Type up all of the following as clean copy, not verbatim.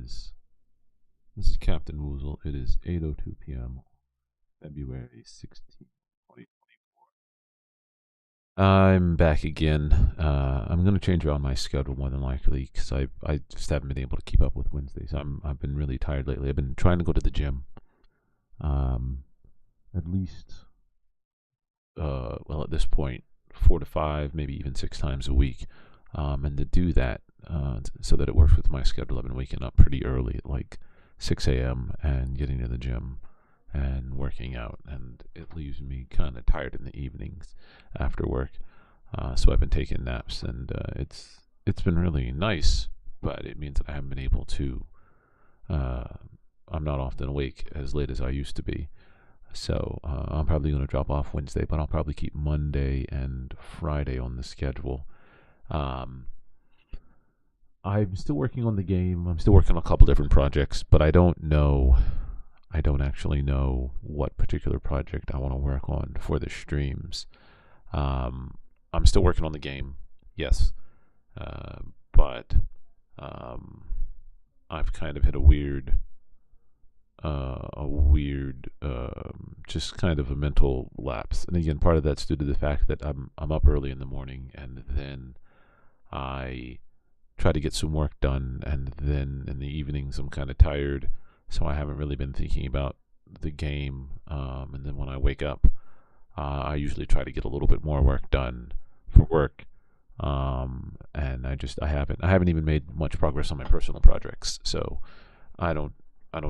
This is CptWoozle. It is 8:02 p.m. February 16th, 2024. I'm back again. I'm going to change around my schedule more than likely because I just haven't been able to keep up with Wednesdays. I've been really tired lately. I've been trying to go to the gym, at least well, at this point, 4 to 5, maybe even 6 times a week. And to do that, so that it works with my schedule, I've been waking up pretty early at like 6 a.m. and getting to the gym and working out, and it leaves me kind of tired in the evenings after work. So I've been taking naps, and it's been really nice, but it means that I haven't been able to. I'm not often awake as late as I used to be. So I'm probably going to drop off Wednesday, but I'll probably keep Monday and Friday on the schedule. I'm still working on the game. I'm still working on a couple different projects, but I don't actually know what particular project I want to work on for the streams. I'm still working on the game, yes, but I've kind of hit a weird, just kind of a mental lapse. And again, part of that's due to the fact that I'm up early in the morning, and then I try to get some work done, and then in the evenings I'm kind of tired, so I haven't really been thinking about the game. And then when I wake up, I usually try to get a little bit more work done for work. And I haven't even made much progress on my personal projects, so I don't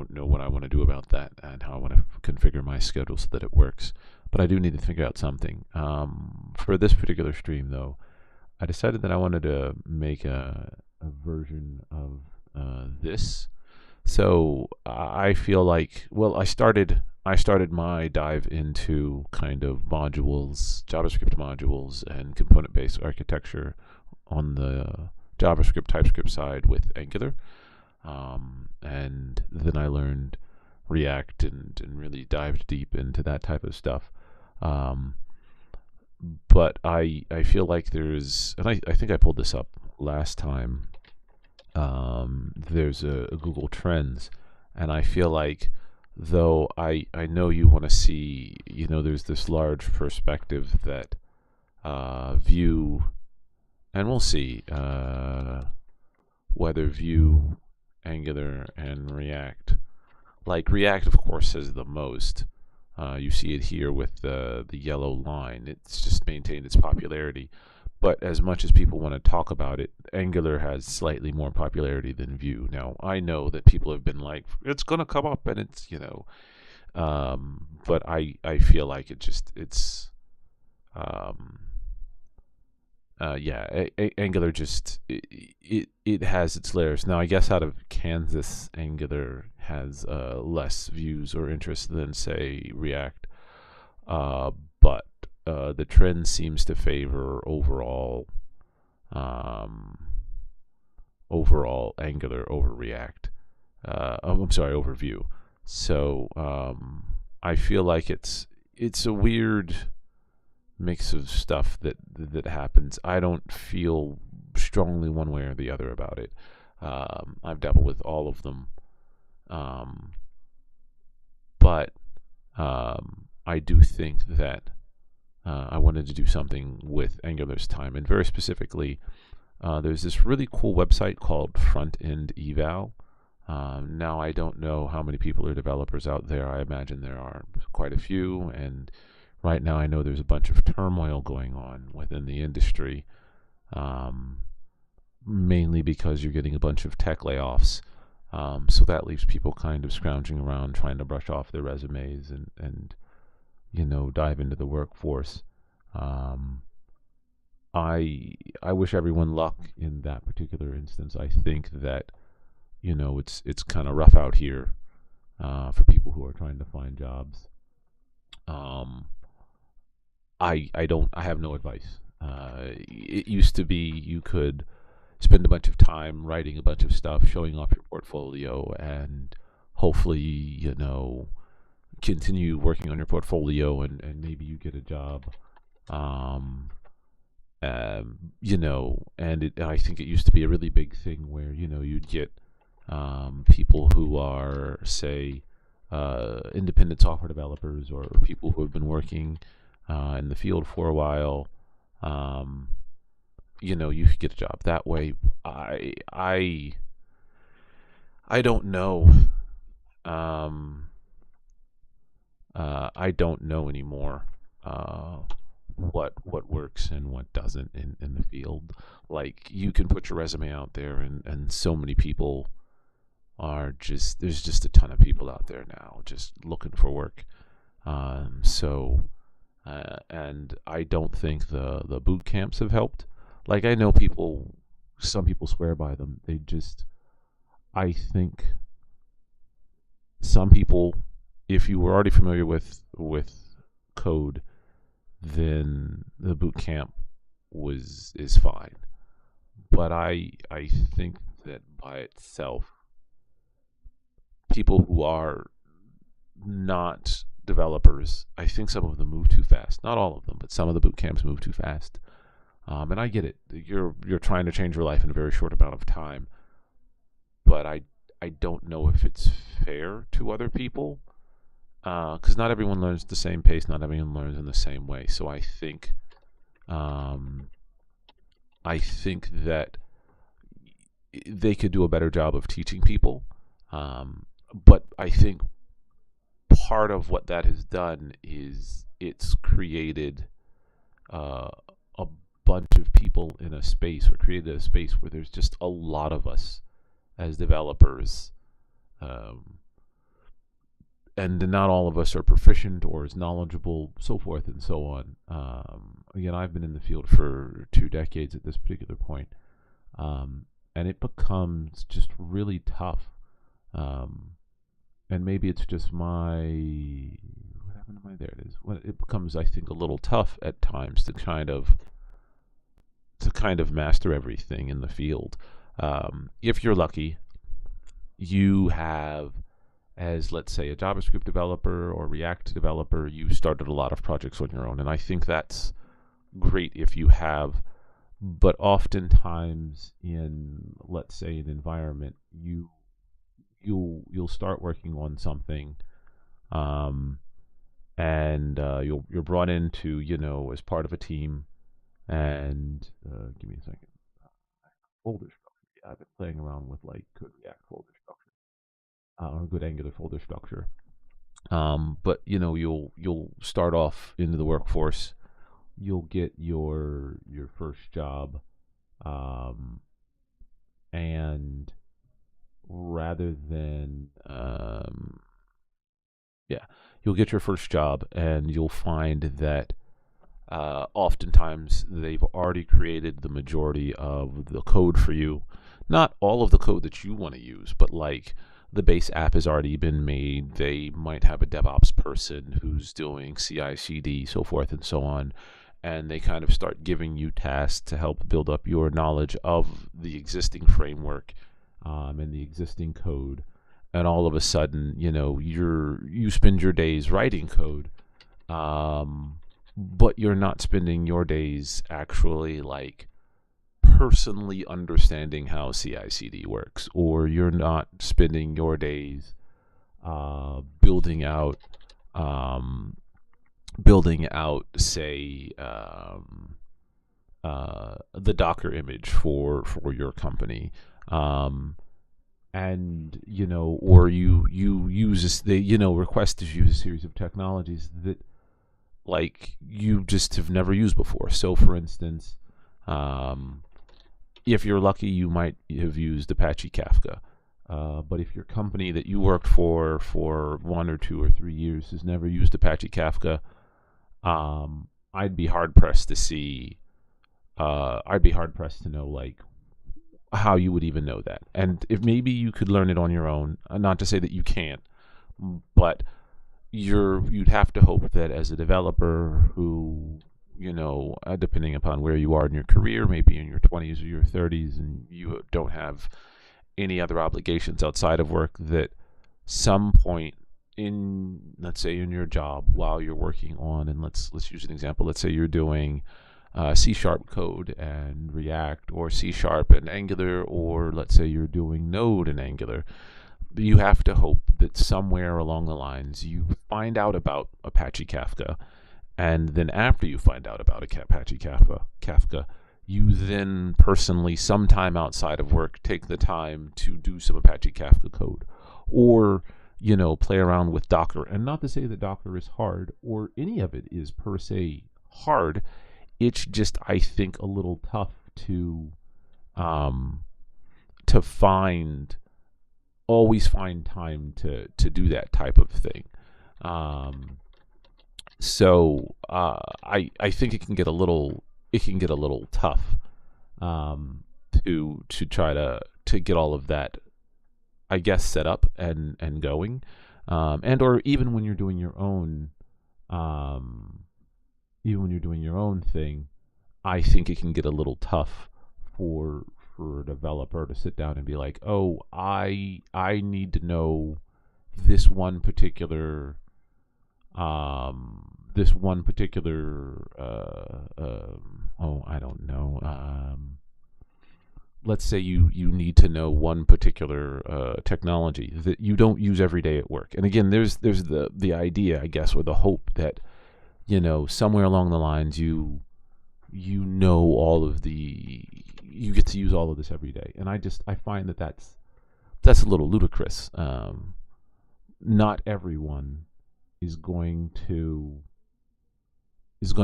know what I want to do about that and how I want to configure my schedule so that it works. But I do need to figure out something. For this particular stream, though, I decided that I wanted to make a version of this. So I feel like, well, I started my dive into kind of modules, JavaScript modules, and component-based architecture on the JavaScript TypeScript side with Angular. And then I learned React and really dived deep into that type of stuff. But I feel like there's, and I think I pulled this up last time, there's a Google Trends, and I feel like, though I know you want to see, there's this large perspective that Vue, and we'll see whether Vue, Angular, and React, like React of course has the most. You see it here with the yellow line. It's just maintained its popularity. But as much as people want to talk about it, Angular has slightly more popularity than Vue. Now, I know that people have been like, it's going to come up, and it's, but I feel like Angular just, it has its layers. Now, I guess out of Kansas, Angular has less views or interest than, say, React. But the trend seems to favor overall Angular over React. I'm sorry, over Vue. So I feel like it's a weird mix of stuff that happens. I don't feel strongly one way or the other about it. I've dabbled with all of them, but I do think that I wanted to do something with Angular's time, and very specifically, there's this really cool website called Front End Eval. Now, I don't know how many people are developers out there. I imagine there are quite a few, and right now I know there's a bunch of turmoil going on within the industry, mainly because you're getting a bunch of tech layoffs. So that leaves people kind of scrounging around trying to brush off their resumes and dive into the workforce. I wish everyone luck in that particular instance. I think that it's kind of rough out here for people who are trying to find jobs. I have no advice. It used to be you could spend a bunch of time writing a bunch of stuff, showing off your portfolio, and hopefully, continue working on your portfolio, and maybe you get a job. And I think it used to be a really big thing where, you'd get people who are, say, independent software developers or people who have been working in the field for a while. Um, you could get a job that way. I I I don't know. Um, I don't know anymore. Uh, what works and what doesn't in the field. Like, you can put your resume out there, and so many people are just there's just a ton of people out there now just looking for work. And I don't think the boot camps have helped. Like, I know some people swear by them. I think some people, if you were already familiar with code, then the boot camp was is fine. But I think that by itself, people who are not developers, I think some of them move too fast. Not all of them, but some of the boot camps move too fast. And I get it. You're trying to change your life in a very short amount of time, but I don't know if it's fair to other people, because not everyone learns at the same pace. Not everyone learns in the same way. So um, I think that they could do a better job of teaching people. But I think part of what that has done is it's created uh, a bunch of people in a space, or created a space where there's just a lot of us as developers, um, and not all of us are proficient or as knowledgeable, so forth and so on. Again, I've been in the field for 2 decades at this particular point, and it becomes just really tough. Um, and maybe it's just what happened to my there it is. Well, it becomes, I think, a little tough at times to kind of master everything in the field. If you're lucky, you have, as, let's say, a JavaScript developer or React developer, you started a lot of projects on your own, and I think that's great if you have. But oftentimes, in, let's say, an environment, you'll start working on something, um, and you're brought into, as part of a team. And give me a second. Folder structure. Yeah, I've been playing around with, like, good React folder structure, or good Angular folder structure. But you'll start off into the workforce. You'll get your first job, um, and rather than yeah, you'll get your first job, and you'll find that oftentimes they've already created the majority of the code for you. Not all of the code that you want to use, but, like, the base app has already been made. They might have a DevOps person who's doing CI/CD, so forth and so on, and they kind of start giving you tasks to help build up your knowledge of the existing framework, and the existing code. And all of a sudden, you spend your days writing code, but you're not spending your days actually, like, personally understanding how CI/CD works, or you're not spending your days building out, say, the Docker image for your company. And or you use this, they request to use a series of technologies that, like, you just have never used before. So, for instance, if you're lucky, you might have used Apache Kafka. But if your company that you worked for 1 or 2 or 3 years has never used Apache Kafka, I'd be hard pressed to see. I'd be hard pressed to know, like, how you would even know that. And if maybe you could learn it on your own, not to say that you can't, but you'd have to hope that, as a developer who, depending upon where you are in your career, maybe in your 20s or your 30s, and you don't have any other obligations outside of work, that some point in, let's say, in your job, while you're working on, and let's use an example. Let's say you're doing C# code and React, or C# and Angular, or let's say you're doing Node and Angular, you have to hope that somewhere along the lines you find out about Apache Kafka, and then after you find out about Apache Kafka, you then personally, sometime outside of work, take the time to do some Apache Kafka code, or play around with Docker. And not to say that Docker is hard, or any of it is per se hard. It's just, I think, a little tough to always find time to do that type of thing. So I think it can get a little tough to try to get all of that, I guess, set up and going, and or even when you're doing your own thing, I think it can get a little tough for a developer to sit down and be like, oh, I need to know this one particular I don't know. Let's say you need to know one particular technology that you don't use every day at work. And again, there's the idea, I guess, or the hope that somewhere along the lines you get to use all of this every day. And I find that that's a little ludicrous. Not everyone is going to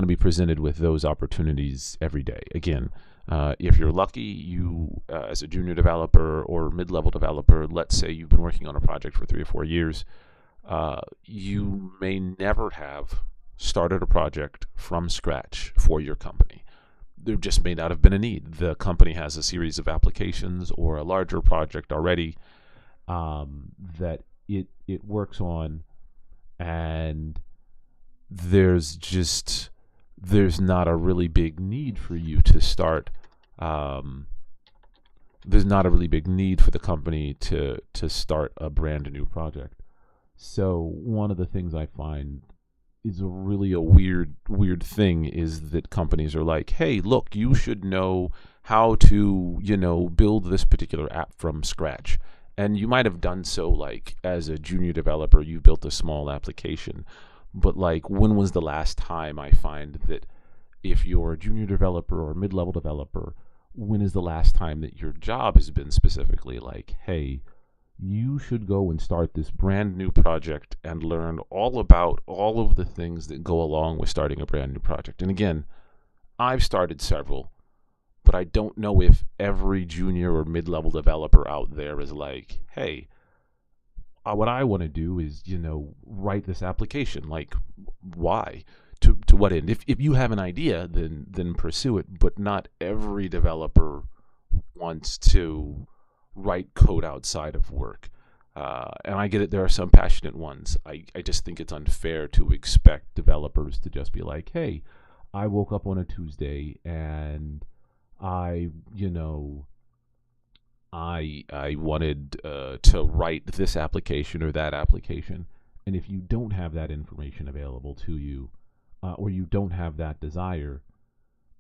be presented with those opportunities every day. Again, if you're lucky, you as a junior developer or mid-level developer, let's say you've been working on a project for 3 or 4 years, you may never have started a project from scratch for your company. There just may not have been a need. The company has a series of applications or a larger project already that it works on, and there's not a really big need for you to start. There's not a really big need for the company to start a brand new project. So one of the things I find is a weird thing is that companies are like, hey, look, you should know how to build this particular app from scratch. And you might have done so, like, as a junior developer, you built a small application. But, like, when was the last time, I find that if you're a junior developer or a mid-level developer, when is the last time that your job has been specifically like, hey, you should go and start this brand new project and learn all about all of the things that go along with starting a brand new project. And again, I've started several, but I don't know if every junior or mid-level developer out there is like, hey, what I want to do is, write this application. Like, why? To what end? If you have an idea, then pursue it. But not every developer wants to write code outside of work. And I get it. There are some passionate ones. I just think it's unfair to expect developers to just be like, hey, I woke up on a Tuesday and I wanted to write this application or that application. And if you don't have that information available to you, or you don't have that desire,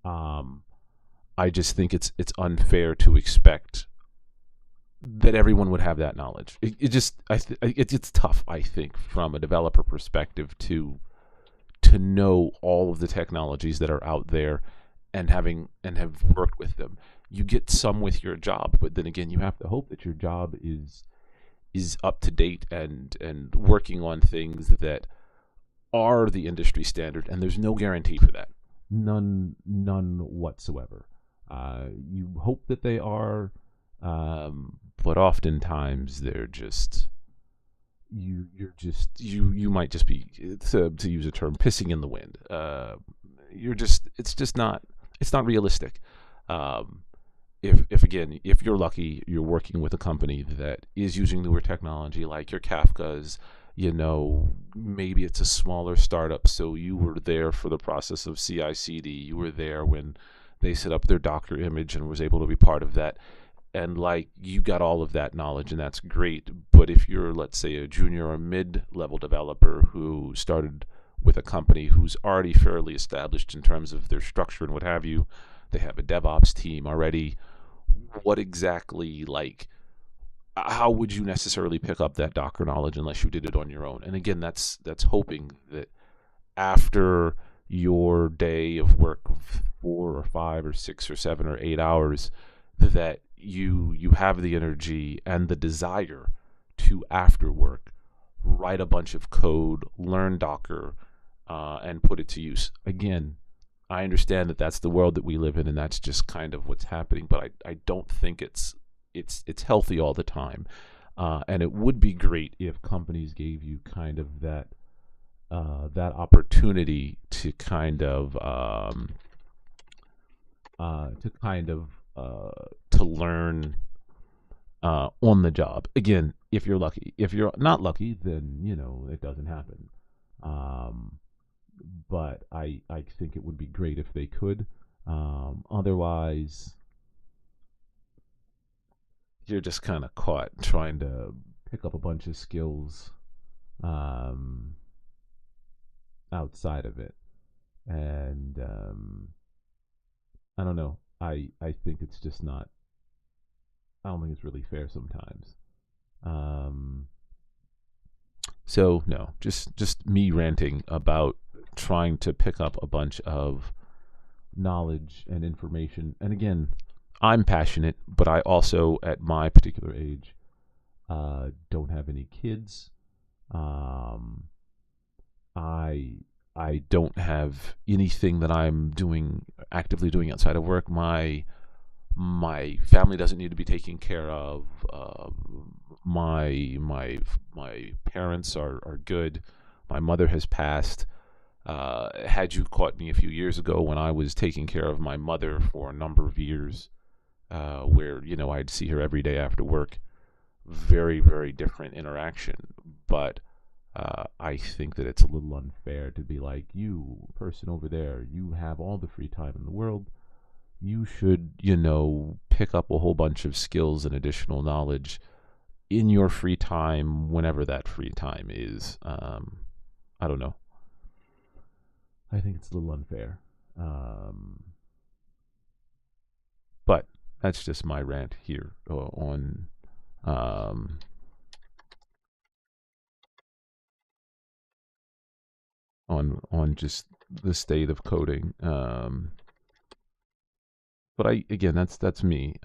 I just think it's unfair to expect that everyone would have that knowledge. It's tough, I think, from a developer perspective to know all of the technologies that are out there and have worked with them. You get some with your job, but then again, you have to hope that your job is up to date and working on things that are the industry standard, and there's no guarantee for that. None whatsoever. You hope that they are, but oftentimes they're just you might just be, to use a term, pissing in the wind. It's not realistic. If you're lucky, you're working with a company that is using newer technology, like your Kafkas. Maybe it's a smaller startup, so you were there for the process of CI/CD. You were there when they set up their Docker image and was able to be part of that. And like, you got all of that knowledge, and that's great. But if you're, let's say, a junior or mid-level developer who started with a company who's already fairly established in terms of their structure and what have you. They have a DevOps team already. What exactly, like, how would you necessarily pick up that Docker knowledge unless you did it on your own? And again, that's hoping that after your day of work of 4 or 5 or 6 or 7 or 8 hours, that you have the energy and the desire to, after work, write a bunch of code, learn Docker, and put it to use. Again, I understand that that's the world that we live in, and that's just kind of what's happening. But I don't think it's healthy all the time. And it would be great if companies gave you kind of that opportunity to kind of to learn on the job. Again, if you're lucky. If you're not lucky, then it doesn't happen. But I think it would be great if they could. Otherwise, you're just kind of caught trying to pick up a bunch of skills outside of it. And I don't know. I think it's just not. I don't think it's really fair sometimes. Um, so no, just me ranting about trying to pick up a bunch of knowledge and information. And again, I'm passionate, but I also, at my particular age, don't have any kids. Um, I don't have anything that I'm actively doing outside of work. My family doesn't need to be taken care of. My parents are good. My mother has passed. Had you caught me a few years ago when I was taking care of my mother for a number of years, where I'd see her every day after work, very, very different interaction. But I think that it's a little unfair to be like, you person over there, you have all the free time in the world. You should, pick up a whole bunch of skills and additional knowledge in your free time, whenever that free time is. I don't know. I think it's a little unfair. But that's just my rant here um, on just the state of coding. But again, that's me.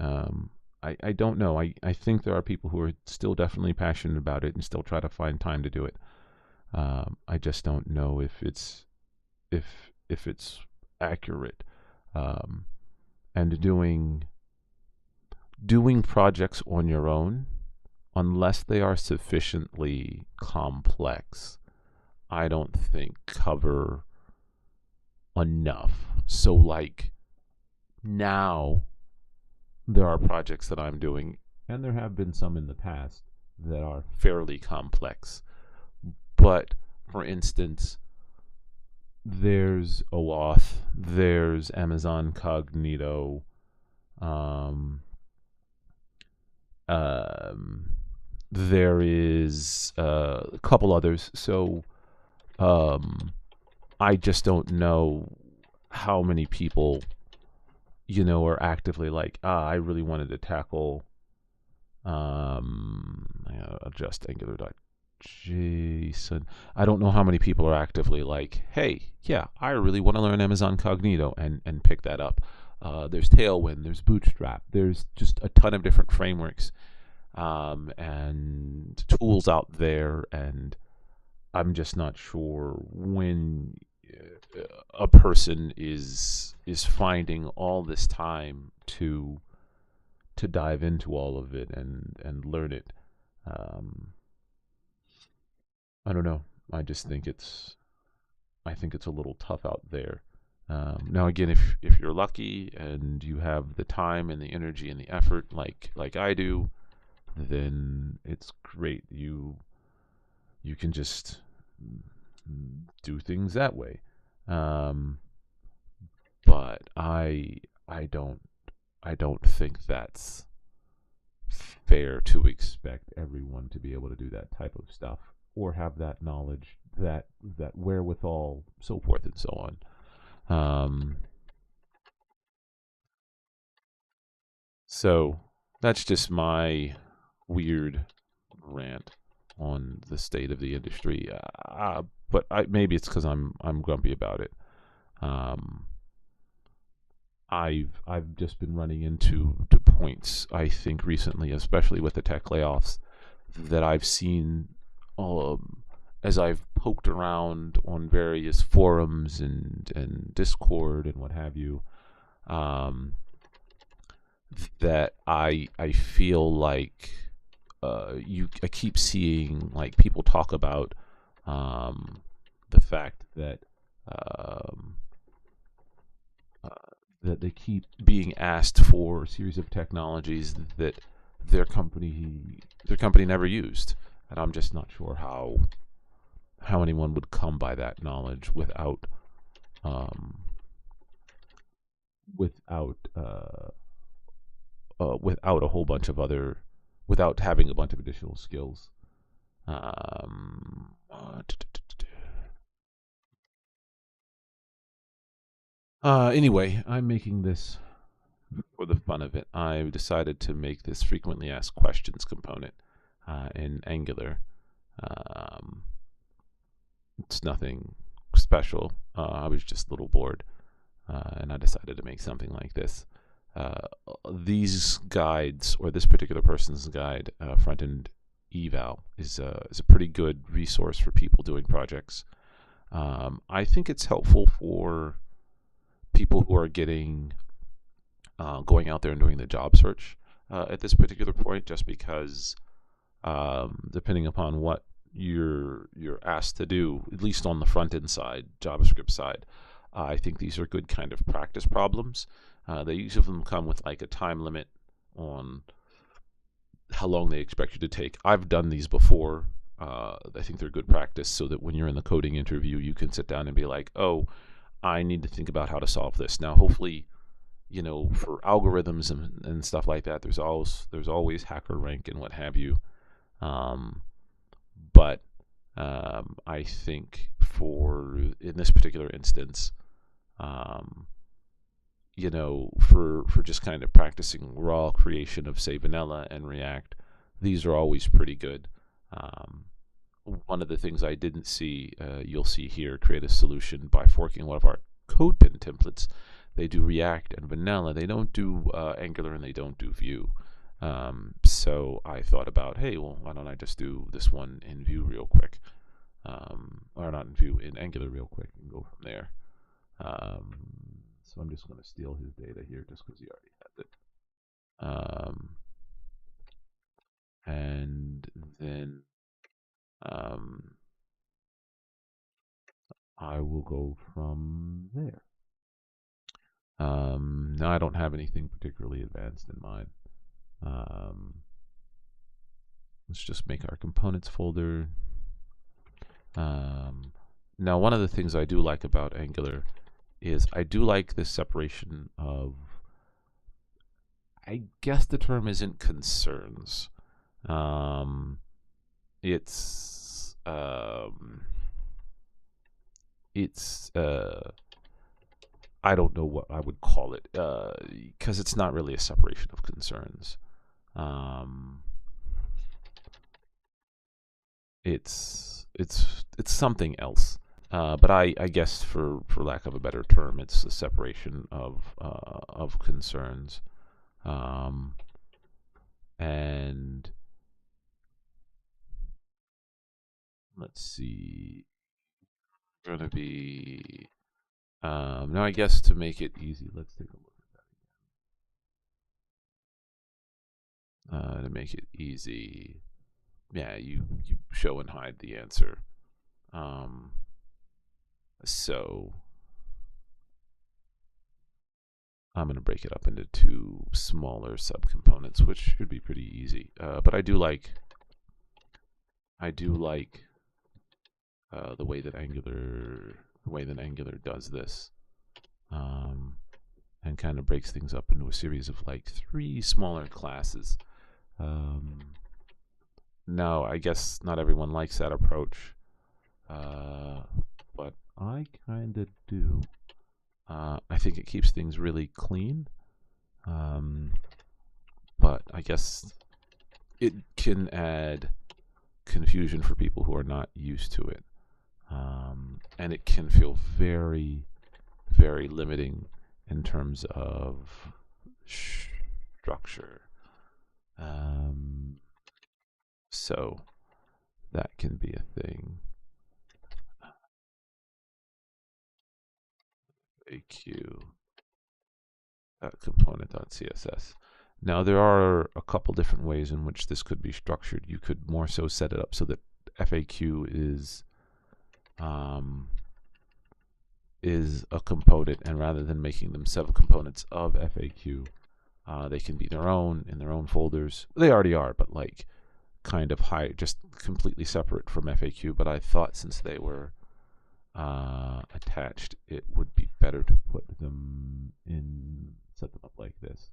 I don't know. I think there are people who are still definitely passionate about it and still try to find time to do it. I just don't know if it's accurate. And doing projects on your own, unless they are sufficiently complex, I don't think cover enough. So like now there are projects that I'm doing, and there have been some in the past that are fairly complex. But for instance, there's OAuth, there's Amazon Cognito, there is a couple others. So I just don't know how many people are actively like, I really wanted to tackle just Angular.json. I don't know how many people are actively like, hey, yeah, I really want to learn Amazon Cognito and pick that up. There's Tailwind, there's Bootstrap, there's just a ton of different frameworks and tools out there, and I'm just not sure when a person is finding all this time to dive into all of it and learn it. I don't know. I just think it's a little tough out there. Now again, if you're lucky and you have the time and the energy and the effort like I do, then it's great. You can just do things that way. But I don't think that's fair to expect everyone to be able to do that type of stuff or have that knowledge that that wherewithal, so forth and so on. So that's just my weird rant on the state of the industry. But maybe it's because I'm grumpy about it. Um, I've just been running into points, I think, recently, especially with the tech layoffs, that I've seen, um, as I've poked around on various forums and Discord and what have you. Um, that I feel like, I keep seeing like people talk about, um, the fact that, um, uh, that they keep being asked for a series of technologies that their company their company never used, and I'm just not sure how anyone would come by that knowledge um, without without a whole bunch of other without having a bunch of additional skills. Um, anyway, I'm making this for the fun of it. I've decided to make this frequently asked questions component in Angular. Um, it's nothing special. I was just a little bored, and I decided to make something like this. Uh, these guides, or this particular person's guide, front end eval, is a pretty good resource for people doing projects. I think it's helpful for people who are getting going out there and doing the job search at this particular point, just because, depending upon what you're asked to do, at least on the front end side, JavaScript side, I think these are good kind of practice problems. They each of them come with like a time limit on how long they expect you to take. I've done these before. I think they're good practice so that when you're in the coding interview, you can sit down and be like, oh, I need to think about how to solve this. Now, hopefully, for algorithms and stuff like that, there's always HackerRank and what have you. Um, but I think in this particular instance, um, for just kind of practicing raw creation of, say, vanilla and React, these are always pretty good. Um, One of the things I didn't see, you'll see here, create a solution by forking one of our CodePen templates. They do React and vanilla. They don't do Angular, and they don't do Vue. So I thought about, hey, well, why don't I just do this one in Vue real quick? Or not in Vue, in Angular real quick, and go from there. Um, so I'm just going to steal his data here just because he already has it. And then I will go from there. Now I don't have anything particularly advanced in mind. Um, let's just make our components folder. Now, one of the things I do like about Angular is I do like this separation of, I guess the term isn't concerns. It's I don't know what I would call it, because it's not really a separation of concerns. It's something else. But I guess for lack of a better term, it's a separation of concerns. And let's see, going to be now I guess to make it easy, let's take a look at that again. To make it easy, yeah, you show and hide the answer. So I'm going to break it up into two smaller subcomponents, which should be pretty easy. But I do like the way that Angular does this, and kind of breaks things up into a series of like three smaller classes. Now, I guess not everyone likes that approach. but I kind of do. I think it keeps things really clean, but I guess it can add confusion for people who are not used to it. And it can feel very, very limiting in terms of structure. So that can be a thing. AQ component.css. Now there are a couple different ways in which this could be structured. You could more so set it up so that FAQ is a component, and rather than making them subcomponents of FAQ, they can be their own in their own folders. They already are, but like kind of just completely separate from FAQ. But I thought since they were attached, it would be better to put them in, set them up like this.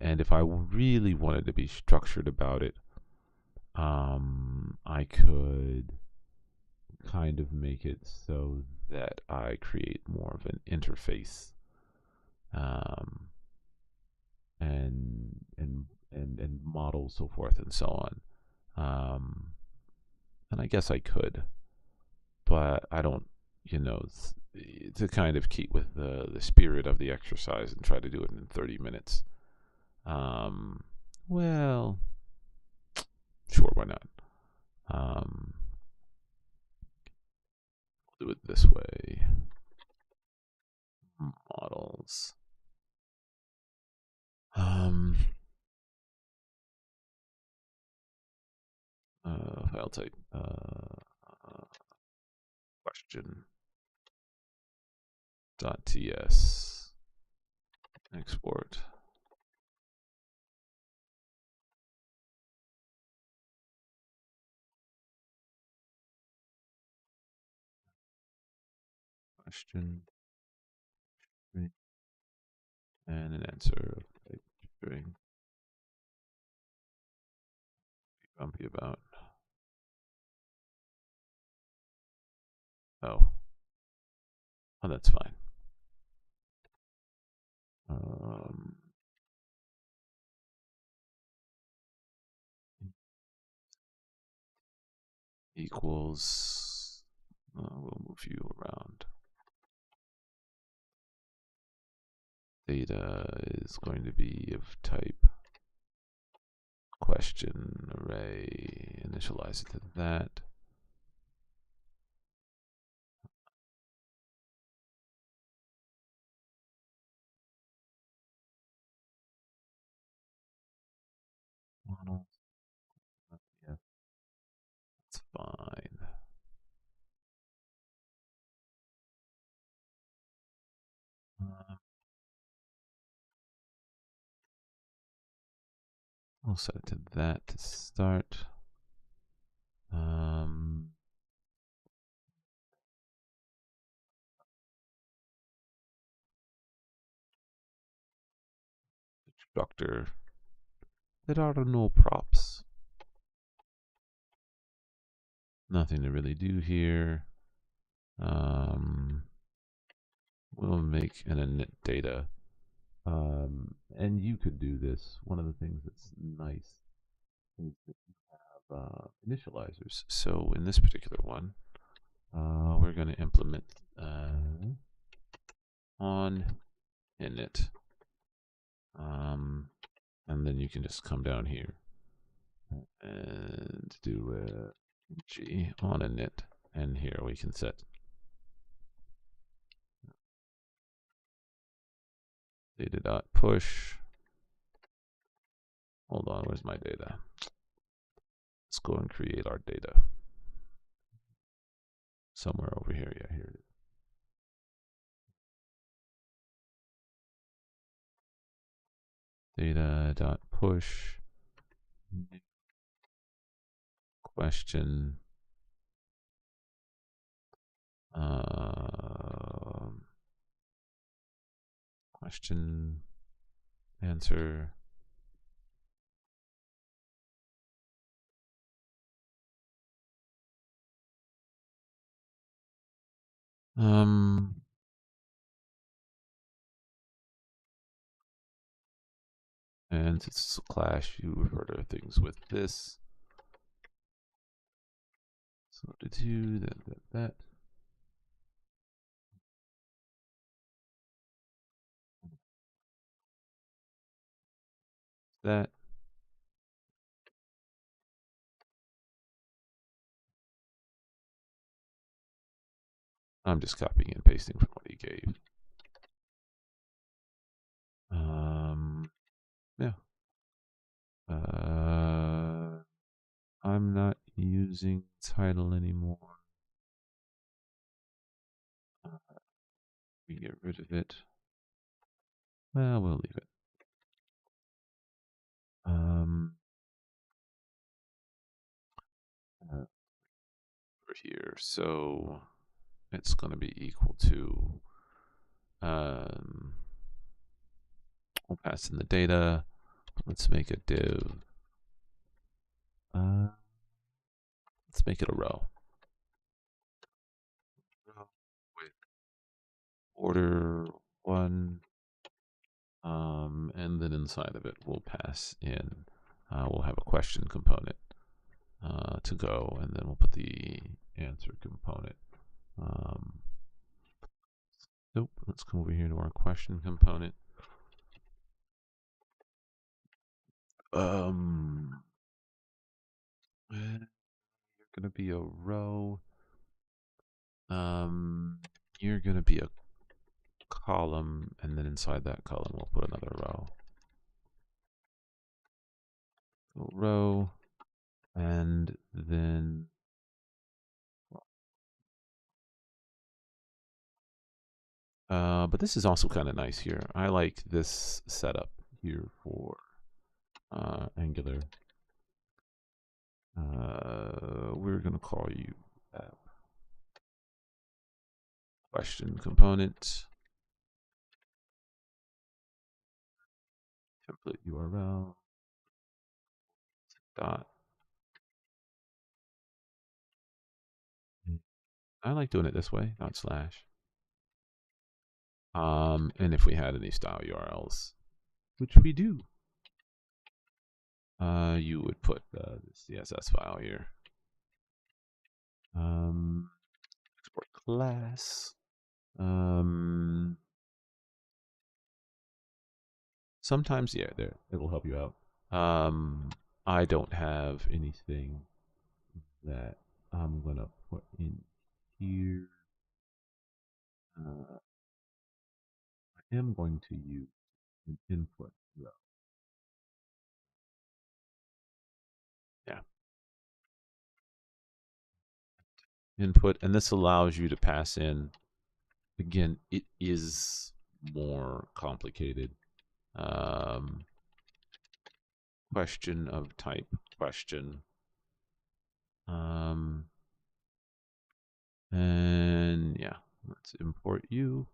And if I really wanted to be structured about it, I could kind of make it so that I create more of an interface, and model, so forth and so on. And I guess I could, but I don't, to kind of keep with the spirit of the exercise and try to do it in 30 minutes. Well, sure, why not? We'll do it this way. Models. File type. Question. .ts. Export. Question. And an answer of type string. Bumpy about. Oh, that's fine. Equals. We'll move you around. Data is going to be of type question array. Initialize it to that. Model. Yeah, that's fine. I'll set it to that to start. Constructor. There are no props. Nothing to really do here. We'll make an init data. And you could do this. One of the things that's nice is that you have initializers. So in this particular one, we're going to implement on init. And then you can just come down here and do a g on init. And here we can set data.push. Hold on, where's my data? Let's go and create our data. Somewhere over here, yeah, here it is. Data.push question question answer And since it's a clash, you refer to things with this. So to do that. That. I'm just copying and pasting from what he gave. Yeah. I'm not using title anymore. We get rid of it. Well, we'll leave it. Over here, so it's going to be equal to. We'll pass in the data. Let's make a div. Let's make it a row. With order 1. And then inside of it, we'll pass in. We'll have a question component to go, and then we'll put the answer component. Nope. Let's come over here to our question component. You're gonna be a row. You're gonna be a column, and then inside that column we'll put another row. So row, and then but this is also kind of nice here. I like this setup here for Angular. We're gonna call you question component. Template URL dot. I like doing it this way, not slash. And if we had any style URLs, which we do, you would put the CSS file here. Export class. Sometimes, yeah, there it will help you out. I don't have anything that I'm gonna put in here. I am going to use an input row. Yeah. Input, and this allows you to pass in. Again, it is more complicated. Question of type question. And yeah, let's import you.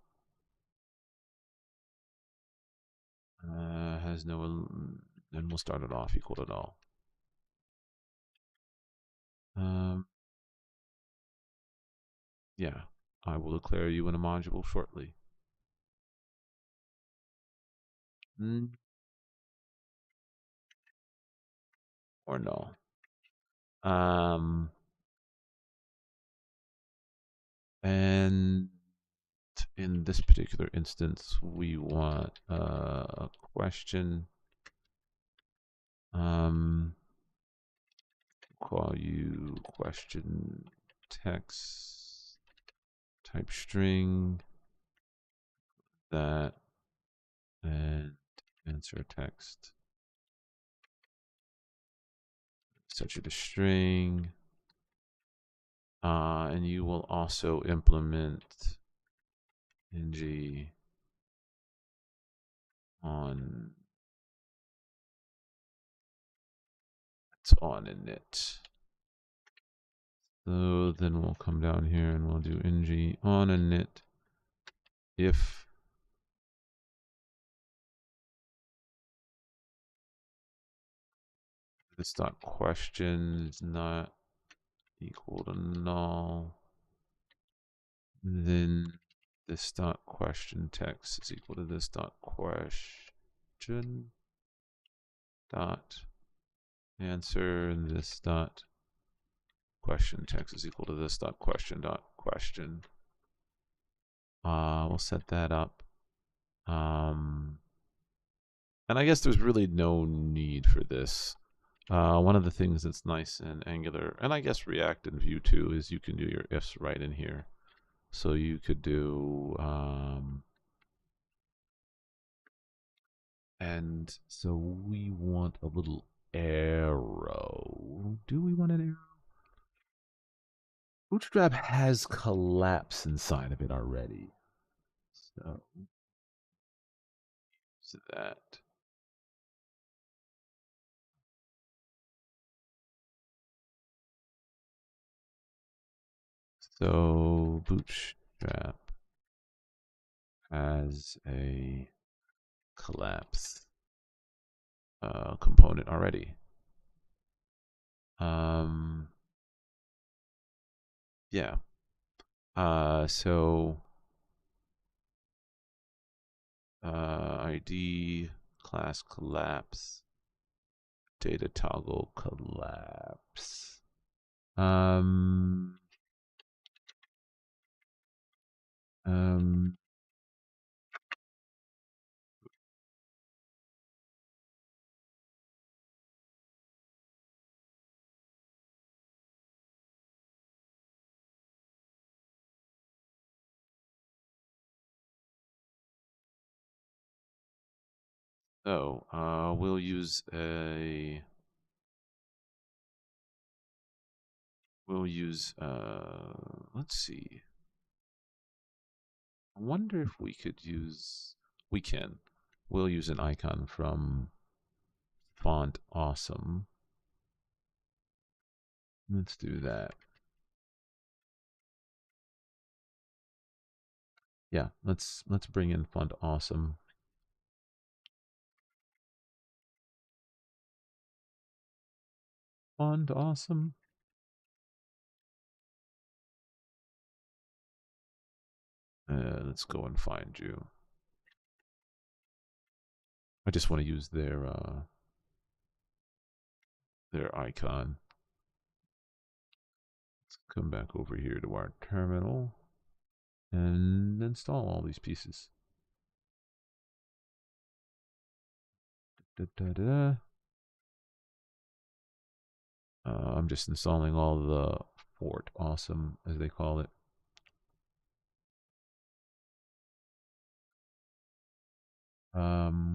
Has no, and we'll start it off equal to null. Yeah, I will declare you in a module shortly. Or null. And in this particular instance, we want a question. Call you question text type string that and answer text. Set you to string. And you will also implement ng on it's on init. So then we'll come down here and we'll do ng on init if this dot question is not equal to null, then this dot question text is equal to this dot question dot answer, and this dot question text is equal to this dot question dot question. We'll set that up. And I guess there's really no need for this. One of the things that's nice in Angular, and I guess React and Vue too, is you can do your ifs right in here. So you could do, and so we want a little arrow. Do we want an arrow? Bootstrap has collapse inside of it already. So that. So Bootstrap has a collapse component already. Yeah. So ID class collapse data toggle collapse. Um, so we'll use let's see. I wonder if we could use, we can. We'll use an icon from Font Awesome. Let's do that. Yeah, let's bring in Font Awesome. Font Awesome. Let's go and find you. I just want to use their icon. Let's come back over here to our terminal and install all these pieces. Da, da, da. I'm just installing all the Fort Awesome, as they call it.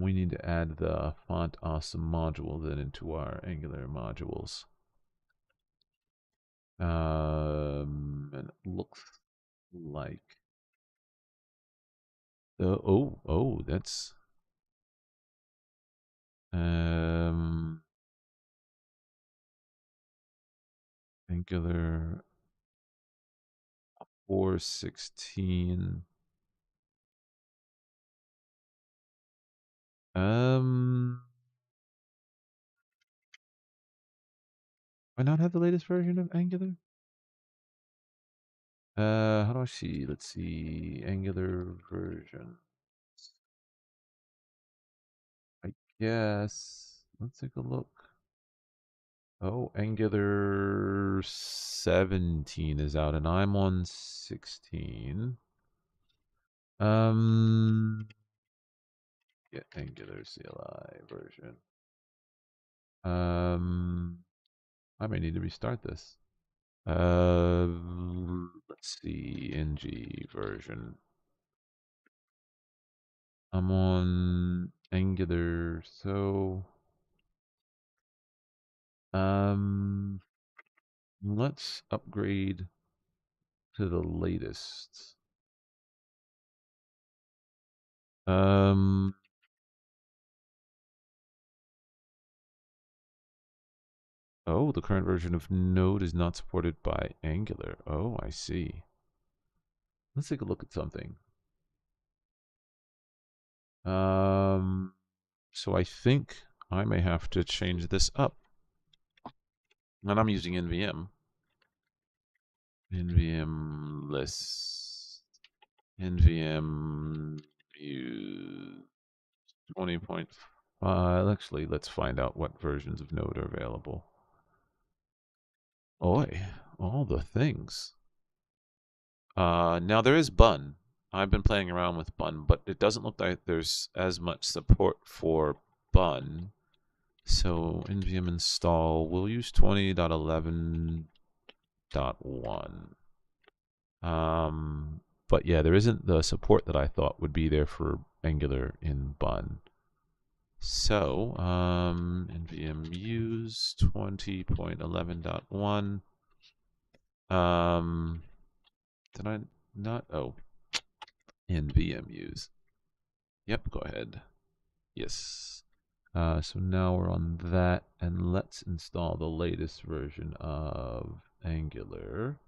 We need to add the Font Awesome module then into our Angular modules. And it looks like that's Angular 4.16. I not have the latest version of Angular? How do I see? Let's see. Angular version. I guess. Let's take a look. Oh, Angular 17 is out, and I'm on 16. Get Angular CLI version. I may need to restart this. Let's see, NG version. I'm on Angular, so let's upgrade to the latest. Oh, the current version of Node is not supported by Angular. Oh, I see. Let's take a look at something. So I think I may have to change this up. And I'm using NVM. NVM list. NVM use 20.5. Actually, let's find out what versions of Node are available. Oi, all the things. Now there is Bun. I've been playing around with Bun, but it doesn't look like there's as much support for Bun. So nvm install, we'll use 20.11.1. But yeah, there isn't the support that I thought would be there for Angular in Bun. So nvm use 20.11.1. Did I not? Oh, nvm use. Yep, go ahead. Yes. So now we're on that, and let's install the latest version of Angular.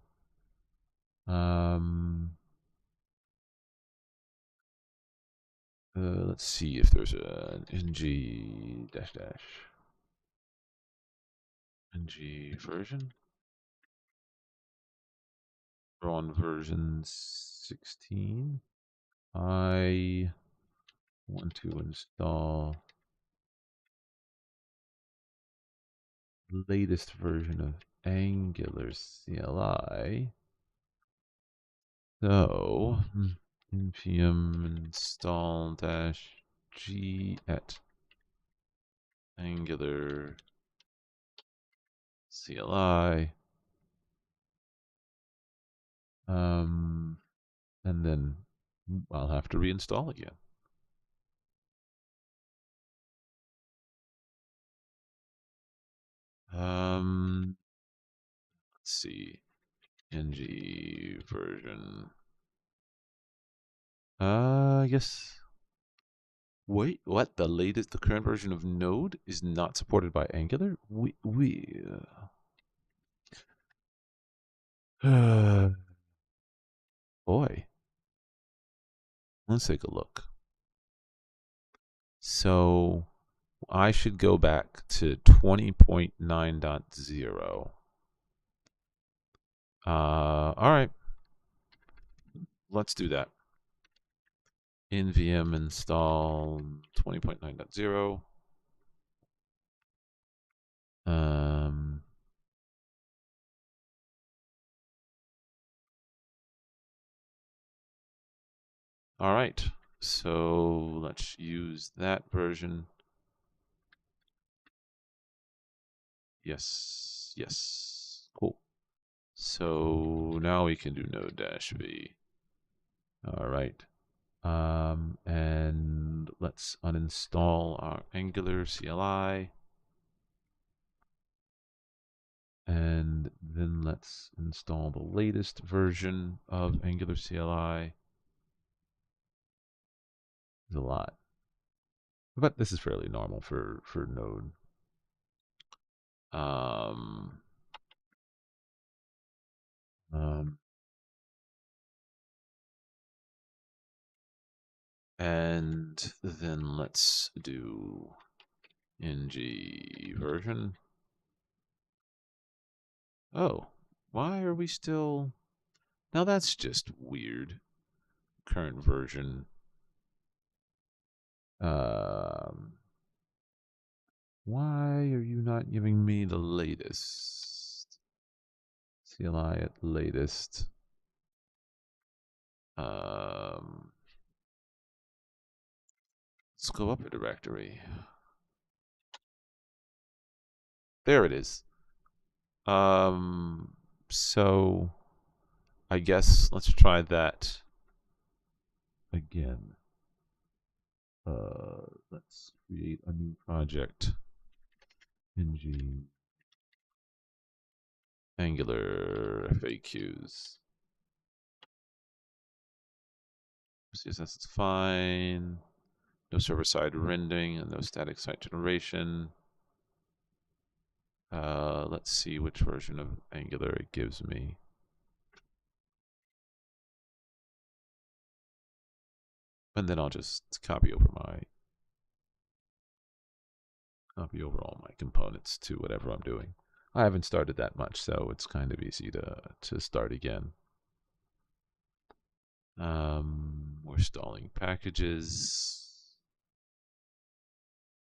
Let's see if there's an ng dash dash ng version. We're on version 16. I want to install the latest version of Angular CLI. So npm install dash g at Angular CLI. And then I'll have to reinstall again. Let's see. ng version. I guess. Wait, what? The latest, the current version of Node is not supported by Angular? Boy, let's take a look. So I should go back to 20.9.0. All right, let's do that. nvm install 20.9.0. All right, so let's use that version. Yes, yes, cool. So now we can do node-v. All right. And let's uninstall our Angular CLI. And then let's install the latest version of Angular CLI. There's a lot. But this is fairly normal for Node. And then let's do ng version. Oh, why are we still... Now that's just weird. Current version. Why are you not giving me the latest? CLI at latest. Let's go up a directory. There it is. So I guess let's try that again. Let's create a new project. ng Angular FAQs. CSS is fine. No server-side rendering and no static site generation. Let's see which version of Angular it gives me. And then I'll just copy over all my components to whatever I'm doing. I haven't started that much, so it's kind of easy to start again. We're stalling packages.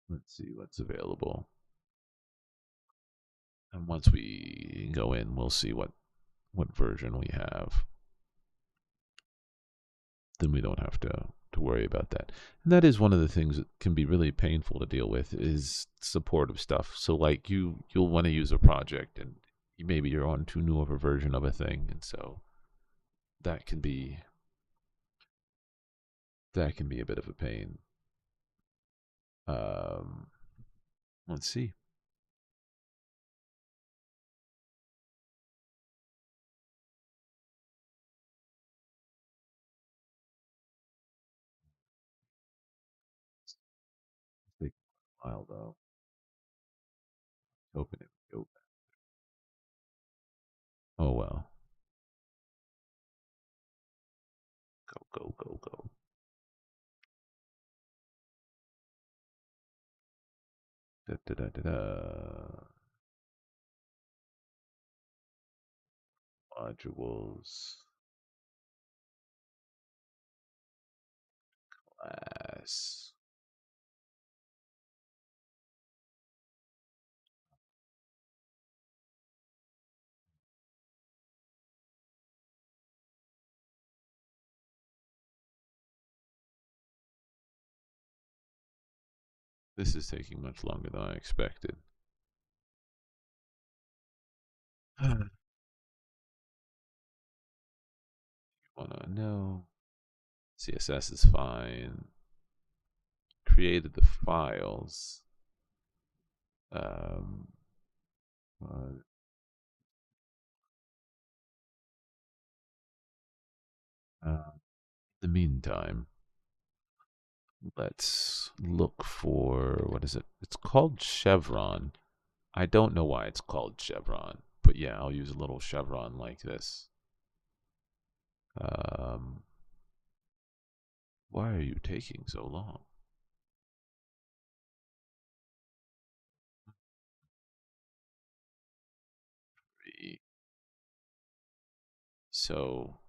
Let's see what's available. And once we go in, we'll see what version we have. Then we don't have to worry about that. And that is one of the things that can be really painful to deal with is supportive stuff. So like you'll want to use a project and maybe you're on too new of a version of a thing, and so that can be a bit of a pain. Um, let's see. Take a while though. Open it. Go. Oh well. Go go go go. Da da da da da. Modules. Class. This is taking much longer than I expected. You wanna know? CSS is fine. Created the files. Um, uh, in the meantime, let's look for what is it? It's called Chevron. I don't know why it's called Chevron, but yeah, I'll use a little chevron like this. Um, why are you taking so long? So,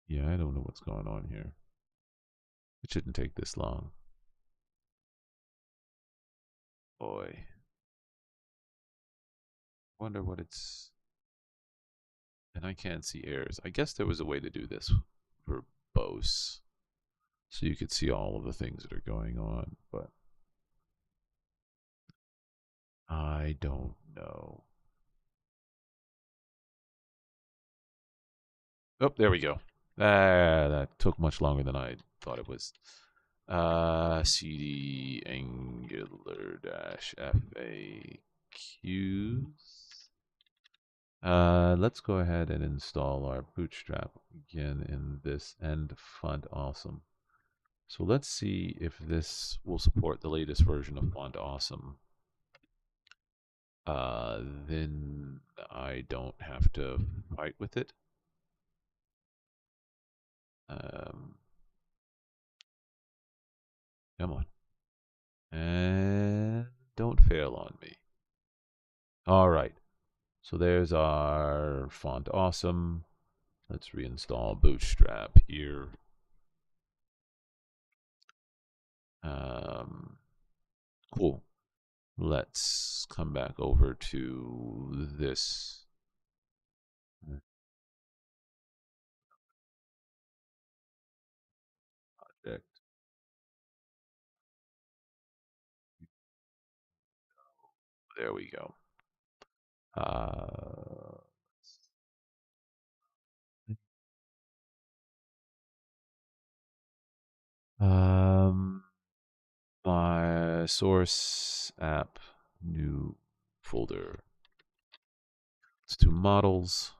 yeah, I don't know what's going on here. It shouldn't take this long. Boy, wonder what it's. And I can't see errors. I guess there was a way to do this verbose, so you could see all of the things that are going on, but I don't know. Oh, there we go. That took much longer than I thought it was. CD Angular dash FAQs. Let's go ahead and install our Bootstrap again in this end font awesome. So let's see if this will support the latest version of Font Awesome. Then I don't have to fight with it. Um, come on. And don't fail on me. All right. So there's our Font Awesome. Let's reinstall Bootstrap here. Um, cool. Let's come back over to this project. There we go. Uh, um, my source app, new folder. Let's do models.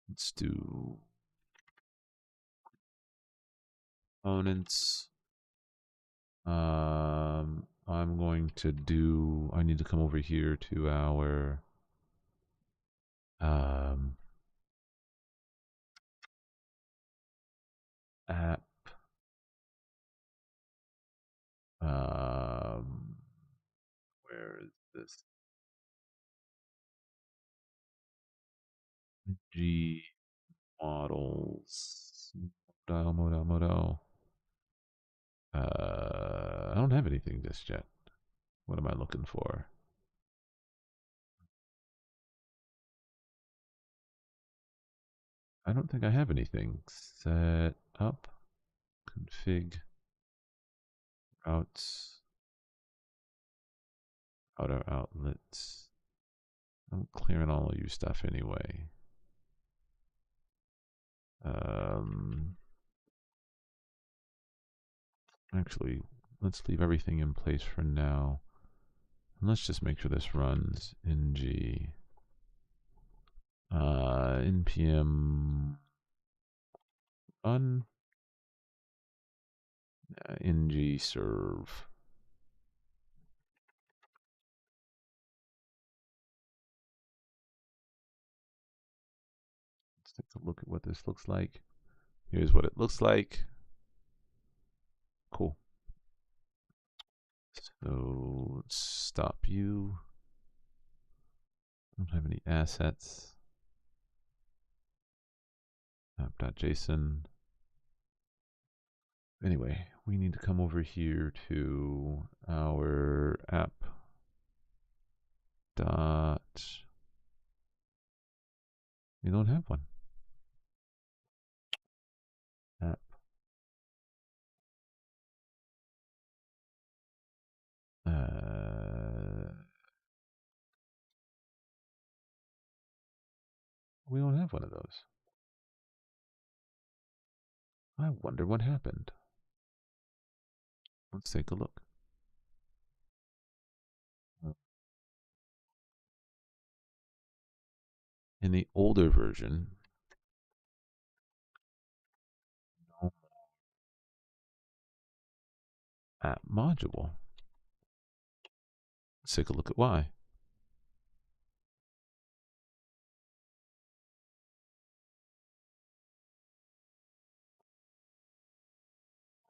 Let's do components. I'm going to do. I need to come over here to our um, app. Um, is this? G models. Modo. I don't have anything just yet. What am I looking for? I don't think I have anything. Set up, config, routes, router outlets. I'm clearing all of your stuff anyway. Actually, let's leave everything in place for now. And let's just make sure this runs ng npm run ng serve. Let's take a look at what this looks like. Here's what it looks like. Cool. So let's stop you. I don't have any assets. App.json. Anyway, we need to come over here to our app. We don't have one. App. We don't have one of those. I wonder what happened. Let's take a look. In the older version, no app module. Let's take a look at why.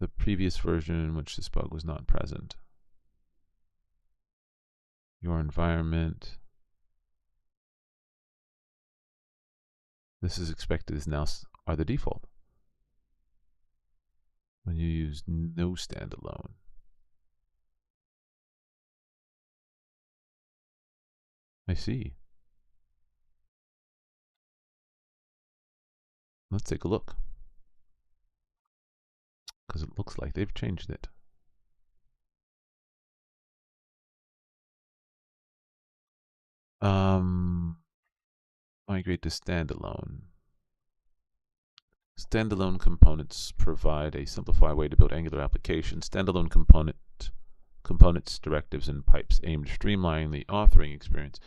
The previous version in which this bug was not present. Your environment. This is expected as now are the default. When you use no standalone. I see. Let's take a look. Because it looks like they've changed it. Migrate to standalone. Standalone components provide a simplified way to build Angular applications. Standalone components, directives, and pipes aim to streamline the authoring experience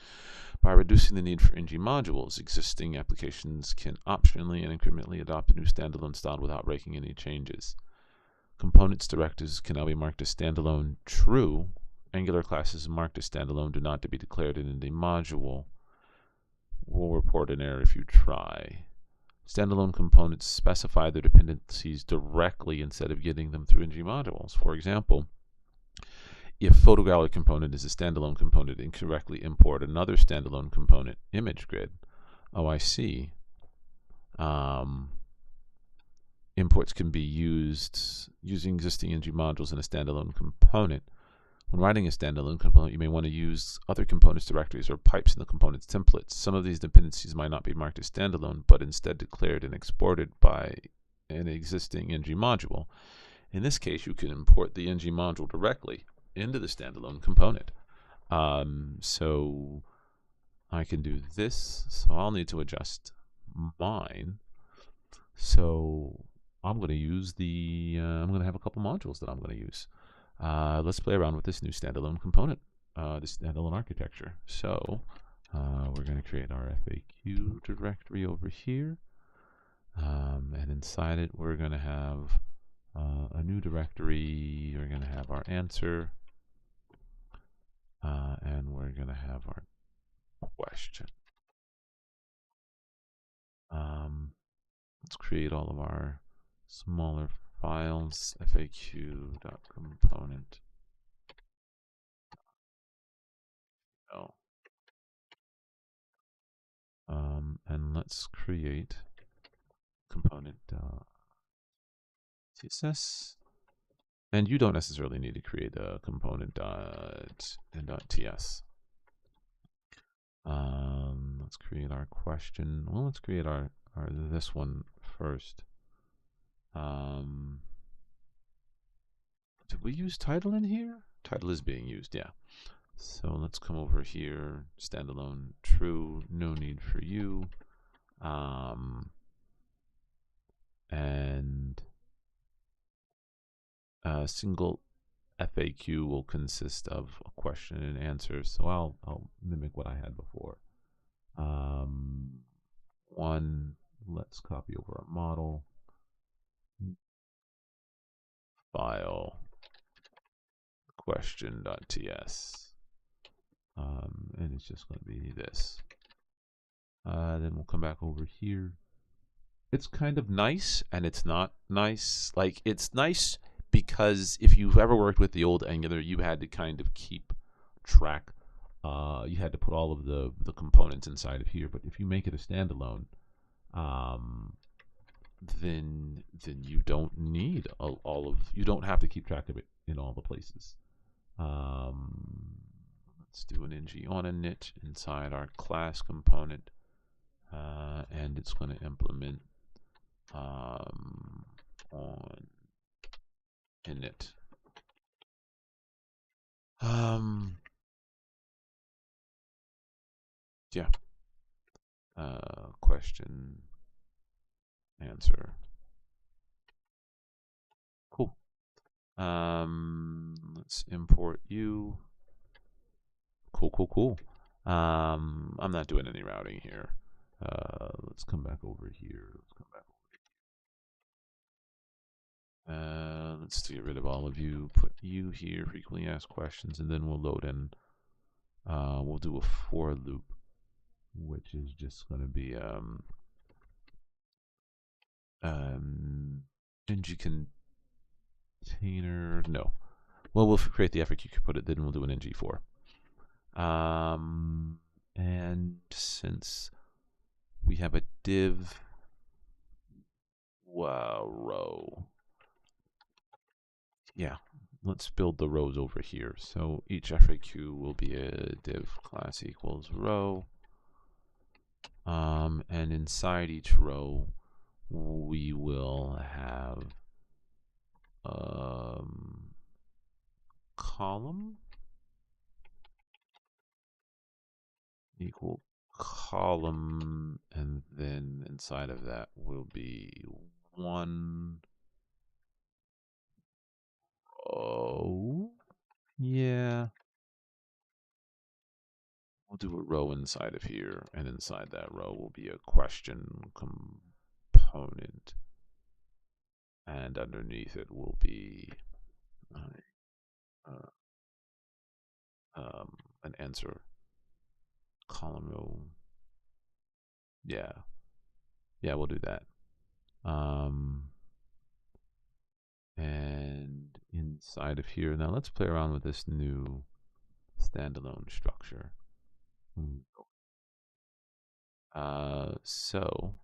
by reducing the need for ng modules. Existing applications can optionally and incrementally adopt a new standalone style without breaking any changes. Components directives can now be marked as standalone true. Angular classes marked as standalone do not to be declared in the module. Will report an error if you try. Standalone components specify their dependencies directly instead of getting them through ng modules. For example, if photo gallery component is a standalone component, incorrectly import another standalone component, image grid. Oh, I see. Imports can be used using existing ng modules in a standalone component. When writing a standalone component, you may want to use other components directories or pipes in the component's templates. Some of these dependencies might not be marked as standalone, but instead declared and exported by an existing ng module. In this case, you can import the ng module directly into the standalone component. So I can do this. So I'll need to adjust mine. So I'm going to use I'm going to have a couple modules that I'm going to use. Let's play around with this new standalone component, this standalone architecture. So we're going to create our FAQ directory over here. And inside it, we're going to have a new directory. We're going to have our answer. And we're going to have our question. Let's create all of our smaller files, faq.component. And let's create component CSS. And you don't necessarily need to create a component .ts. Let's create our question. Well, let's create our this one first. Did we use title in here? Title is being used, yeah. So let's come over here. Standalone, true, no need for you. And a single FAQ will consist of a question and answer. So I'll mimic what I had before. One, let's copy over a model. File question.ts. And it's just going to be this. Then we'll come back over here. It's kind of nice and it's not nice. Like, it's nice because if you've ever worked with the old Angular, you had to kind of keep track. You had to put all of the components inside of here. But if you make it a standalone, then you don't need you don't have to keep track of it in all the places. Let's do an ng on init inside our class component, and it's going to implement on init. Yeah. Question answer. Cool. Let's import you. Cool. I'm not doing any routing here. Let's come back over here. Let's get rid of all of you. Put you here. Frequently asked questions, and then we'll load in. We'll do a for loop, which is just going to be ng container. No. Well, we'll create the FAQ. Put it. Then we'll do an ng for. And since we have a div row, yeah, let's build the rows over here. So each FAQ will be a div class equals row. And inside each row, we will have column equal column, and then inside of that will be one row. Yeah. We'll do a row inside of here, and inside that row will be a question component, and underneath it will be an answer column row. Yeah, we'll do that. And inside of here, now let's play around with this new standalone structure. So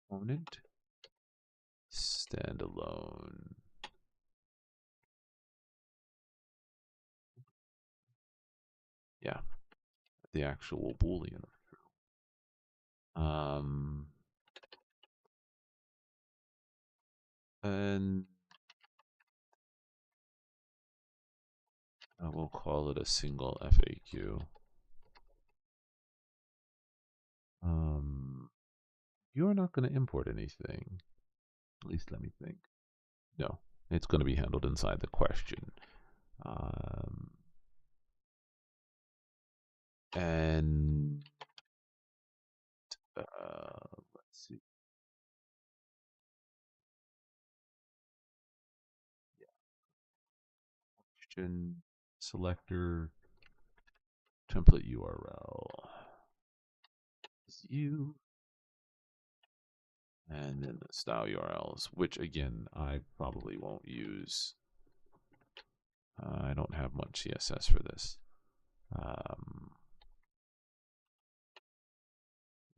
component standalone. Yeah, the actual Boolean. And I will call it a single FAQ. You're not going to import anything. At least let me think. No, it's going to be handled inside the question. And let's see. Yeah. Question selector template URL is you. And then the style URLs, which again, I probably won't use. I don't have much CSS for this.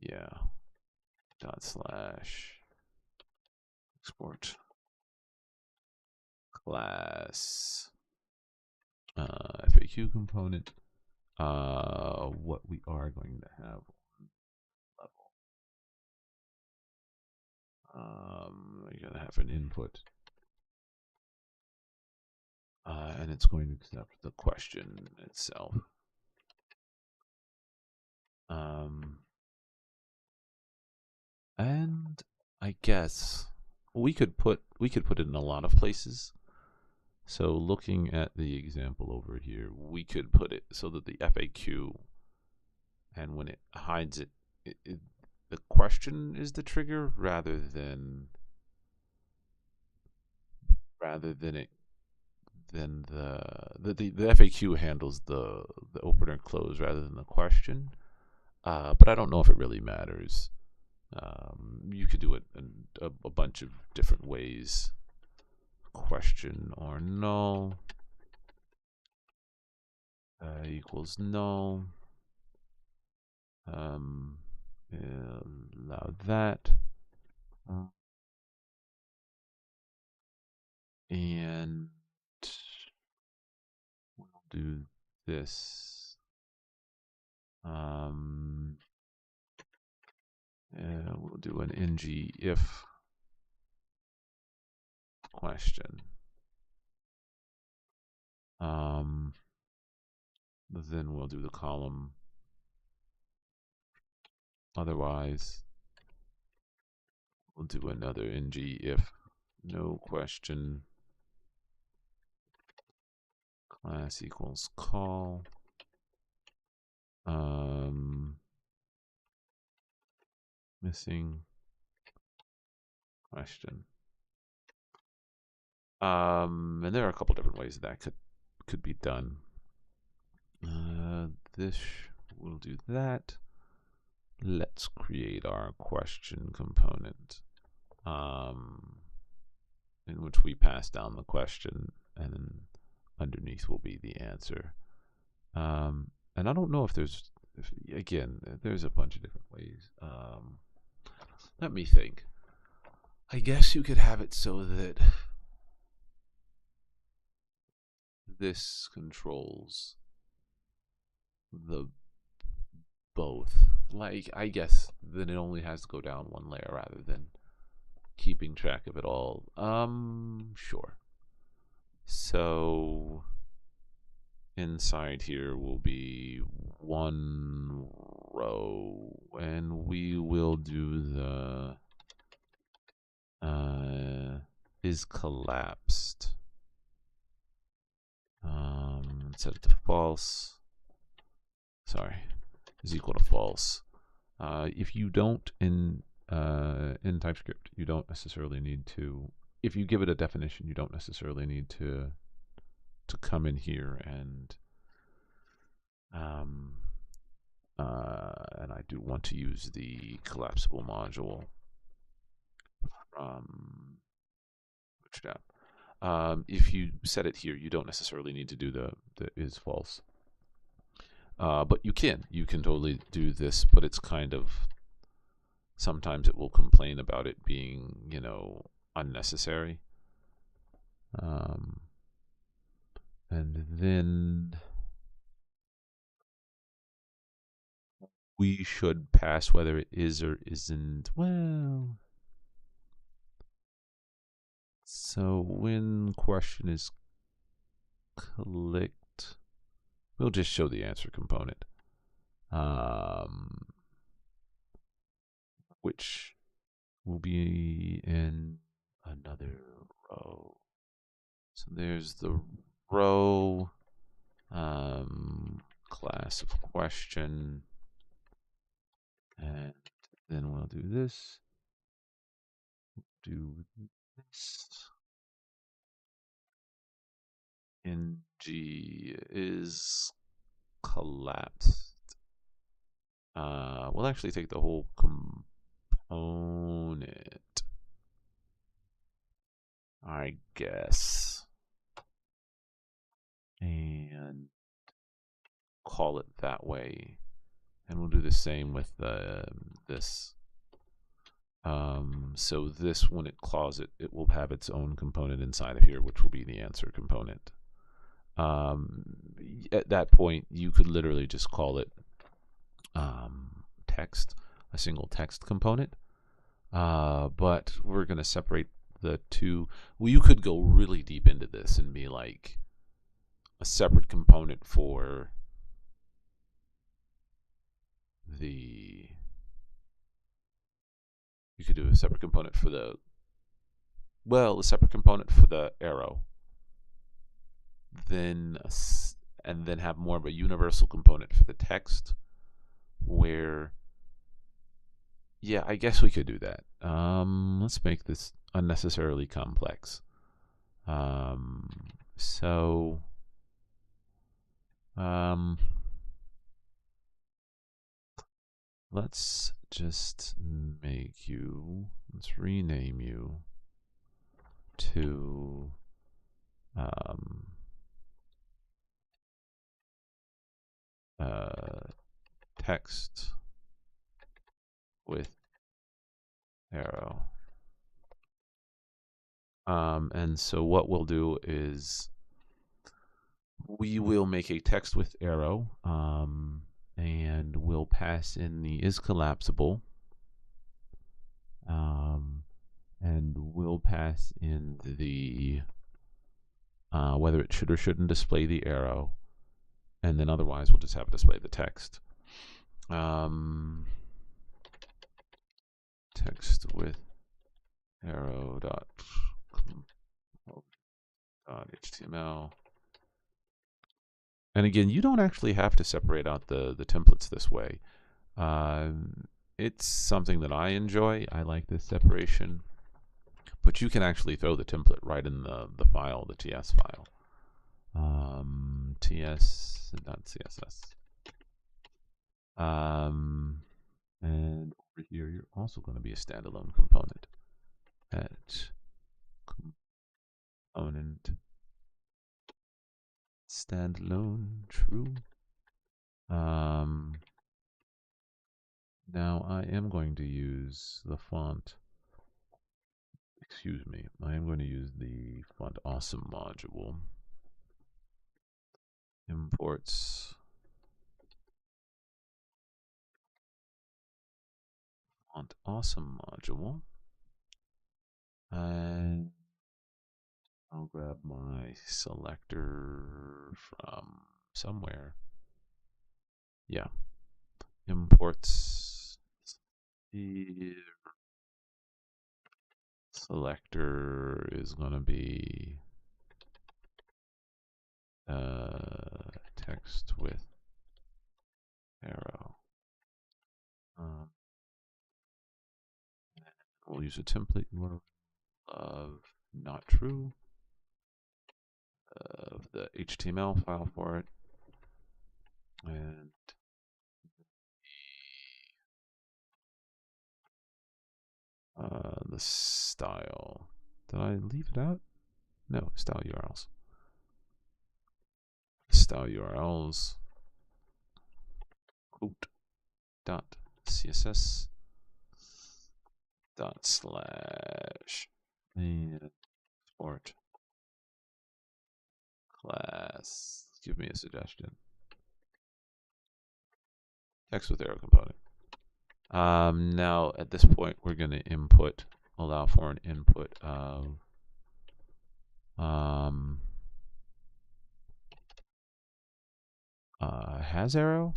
Yeah. // export class FAQ component. What we are going to have on level. You're going to have an input. And it's going to accept the question itself. And I guess we could put it in a lot of places. So looking at the example over here, we could put it so that the FAQ, and when it hides it, the question is the trigger rather than it then the FAQ handles the open or close rather than the question. But I don't know if it really matters. You could do it in a bunch of different ways. Question or null equals null. Allow that. And we'll do this. We'll do an ng if question. Then we'll do the column. Otherwise, we'll do another ng if no question class equals call. Missing question. And there are a couple different ways that could be done. This will do that. Let's create our question component, in which we pass down the question, and then underneath will be the answer. And I don't know if there's a bunch of different ways. Let me think. I guess you could have it so that this controls the both. Like, I guess then it only has to go down one layer rather than keeping track of it all. Sure. So inside here will be one row, and we will do the is collapsed. Set it to false. Sorry, is equal to false. If you don't in TypeScript, you don't necessarily need to. If you give it a definition, you don't necessarily need to come in here and I do want to use the collapsible module from which tab. If you set it here, you don't necessarily need to do the is false. But you can totally do this, but it's kind of, sometimes it will complain about it being, unnecessary. And then we should pass whether it is or isn't. Well, so when question is clicked, we'll just show the answer component, which will be in another row. So there's the row, class of question, and then we'll do this, do this. ng is collapsed. We'll actually take the whole component, I guess. and call it that way. And we'll do the same with this. So this, when it calls it, it will have its own component inside of here, which will be the answer component. At that point, you could literally just call it text, a single text component. But we're going to separate the two. Well, you could go really deep into this and be like a separate component for the. You could do a separate component for the. Well, a separate component for the arrow. Then and then have more of a universal component for the text, where. Yeah, I guess we could do that. Let's make this unnecessarily complex. So let's just make you, let's rename you to text with arrow. And so what we'll do is we will make a text with arrow, and we'll pass in the is collapsible, and we'll pass in the whether it should or shouldn't display the arrow, and then otherwise we'll just have it display the text. Text with arrow dot HTML. And again, you don't actually have to separate out the templates this way. It's something that I enjoy. I like this separation. But you can actually throw the template right in the file, the TS file. ts.css. And over here, you're also going to be a standalone component. At component standalone true. Now I am going to use the font. Excuse me. I am going to use the font awesome module. Imports font awesome module. And I'll grab my selector from somewhere. Yeah. Imports the selector is going to be text with arrow. We'll use a template URL of not true of the HTML file for it, and the style. Did I leave it out? No, style URLs. Style URLs quote dot CSS dot slash and sport class. Give me a suggestion. Text with arrow component. Now at this point we're going to allow for an input of has arrow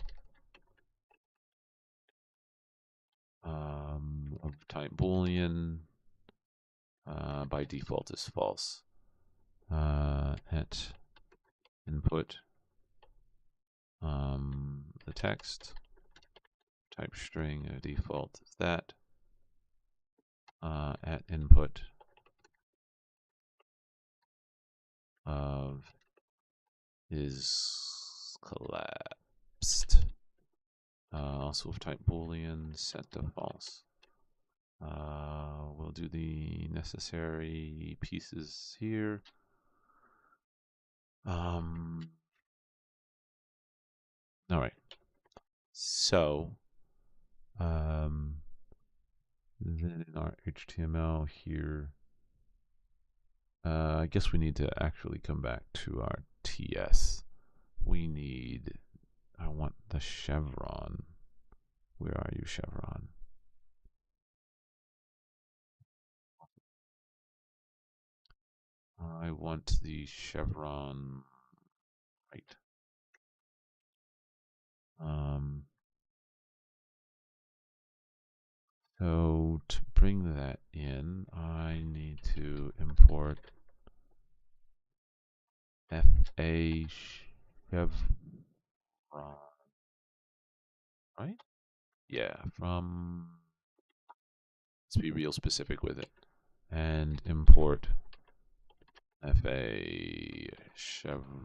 of type boolean, by default is false. At input the text type string default is that. At input of is collapsed. Also of type boolean set to false. We'll do the necessary pieces here. All right. So, um, then in our HTML here, I guess we need to actually come back to our TS. We need, I want the chevron. Where are you, chevron? I want the chevron right. Um, so to bring that in, I need to import FA chevron, right? Yeah, from, let's be real specific with it, and import FA chevron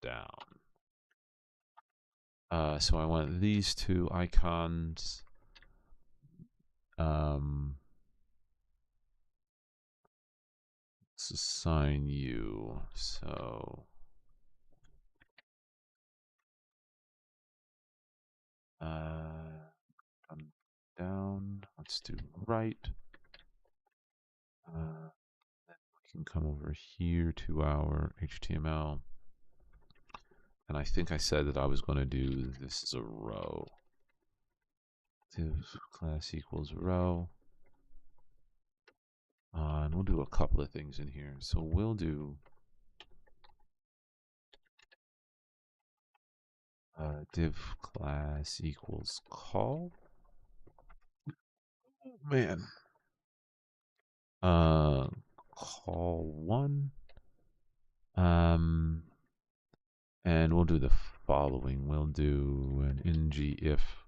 down. So I want these two icons. Let's assign you. So down. Let's do right. Then we can come over here to our HTML. And I think I said that I was going to do this as a row. Div class equals row. And we'll do a couple of things in here. So we'll do div class equals call. Oh, man. Call one. And we'll do the following. We'll do an ng if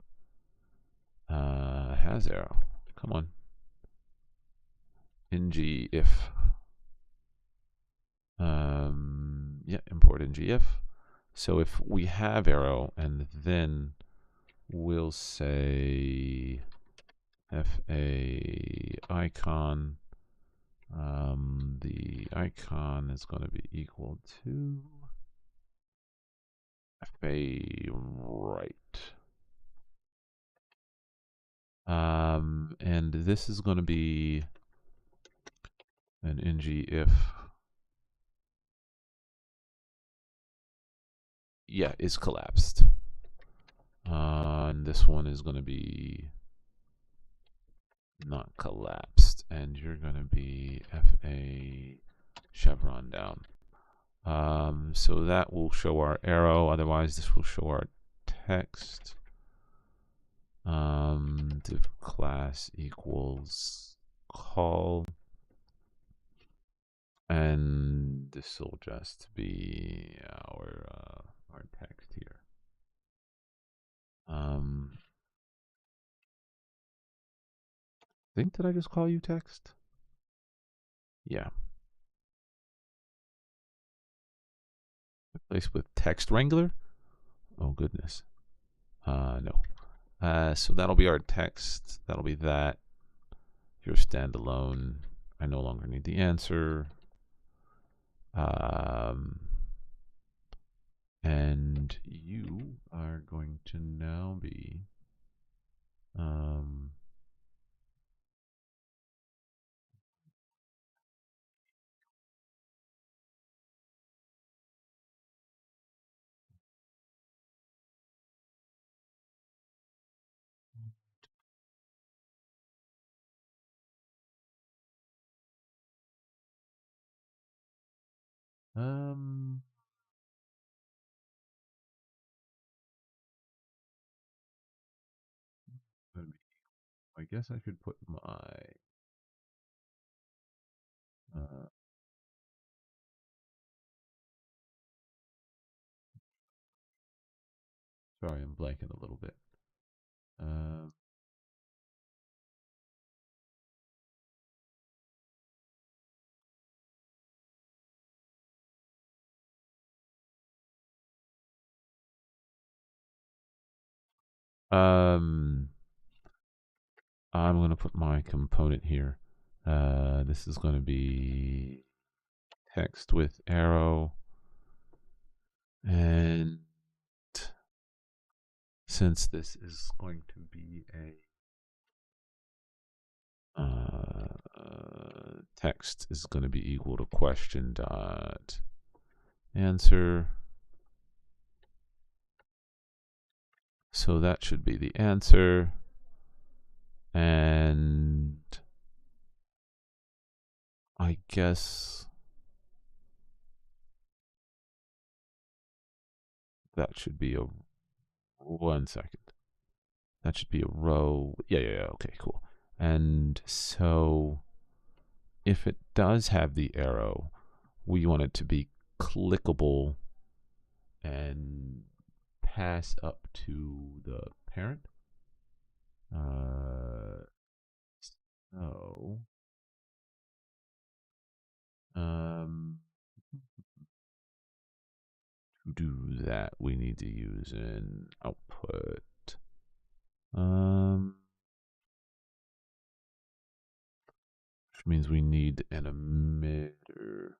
has arrow. Come on. Ng if. Yeah, import ng if. So if we have arrow, and then we'll say fa icon. The icon is going to be equal to fa right. And this is going to be an ng if. Yeah, is collapsed. And this one is going to be not collapsed, and you're going to be fa chevron down. So that will show our arrow. Otherwise, this will show our text. Div class equals call, and this will just be our text here. Did I just call you text? Yeah. Replace with text wrangler? Oh goodness. No. So that'll be our text. That'll be that. Your standalone. I no longer need the answer. And you are going to now be I guess I should put my sorry, I'm blanking a little bit. Um, I'm going to put my component here. This is going to be text with arrow, and since this is going to be a text is going to be equal to question dot answer. So that should be the answer. And I guess that should be a 1 second. That should be a row. Yeah. Okay, cool. And so if it does have the arrow, we want it to be clickable and pass up to the parent. So to do that, we need to use an output. Which means we need an emitter.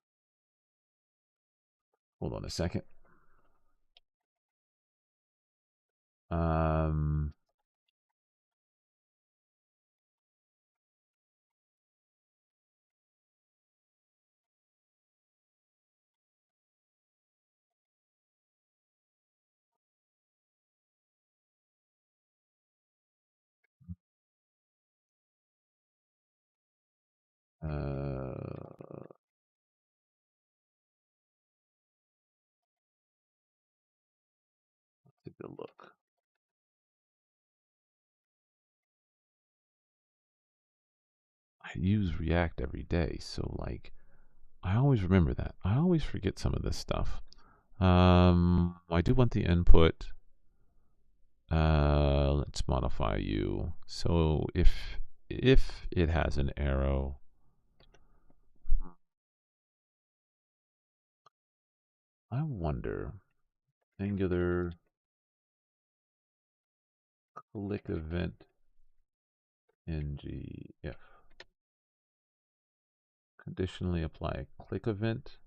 Hold on a second. Take a look. I use React every day, so like I always remember that. I always forget some of this stuff. I do want the input. Let's modify you. So if it has an arrow, I wonder, Angular click event ng if conditionally apply a click event.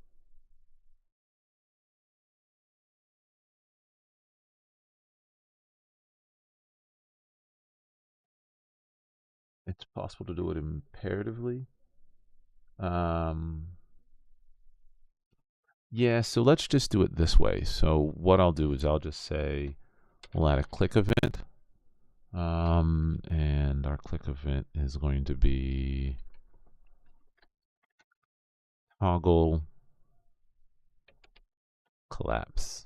It's possible to do it imperatively. Yeah, so let's just do it this way. So what I'll do is I'll just say we'll add a click event. And our click event is going to be toggle collapse.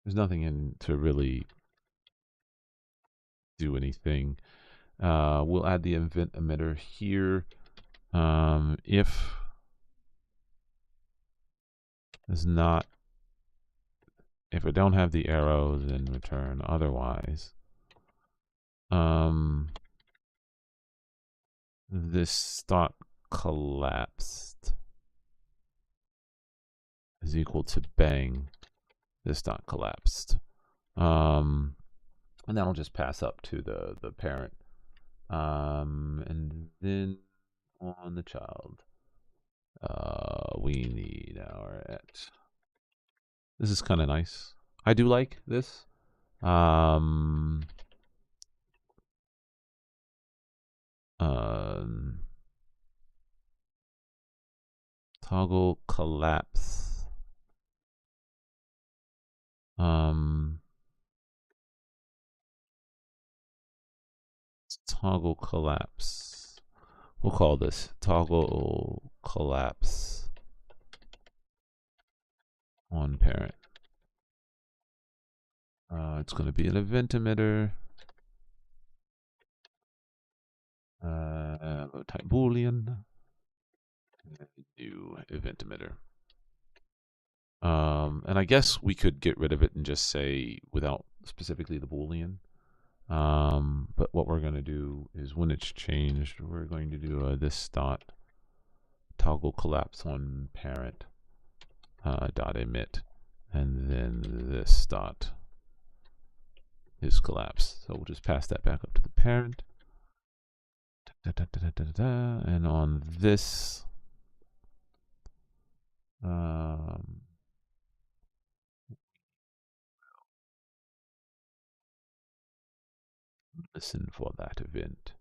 There's nothing in to really do anything. We'll add the event emitter here. If I don't have the arrow, then return otherwise. This dot collapsed is equal to bang. This dot collapsed. And that'll just pass up to the parent. And then on the child, we need our et. This is kind of nice. I do like this. Toggle collapse. Toggle collapse. We'll call this toggle collapse on parent. It's going to be an event emitter. Type Boolean. New event emitter. And I guess we could get rid of it and just say without specifically the Boolean. But what we're going to do is when it's changed, we're going to do this dot toggle collapse on parent dot emit, and then this dot is collapse. So we'll just pass that back up to the parent. And on this, listen for that event.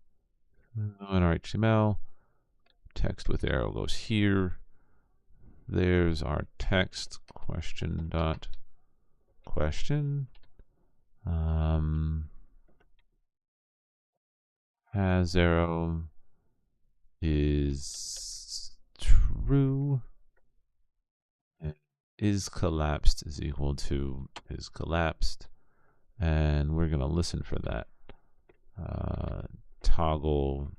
On our HTML, text with arrow goes here. There's our text, question dot question. Has arrow is true. And is collapsed is equal to is collapsed. And we're going to listen for that. Toggle.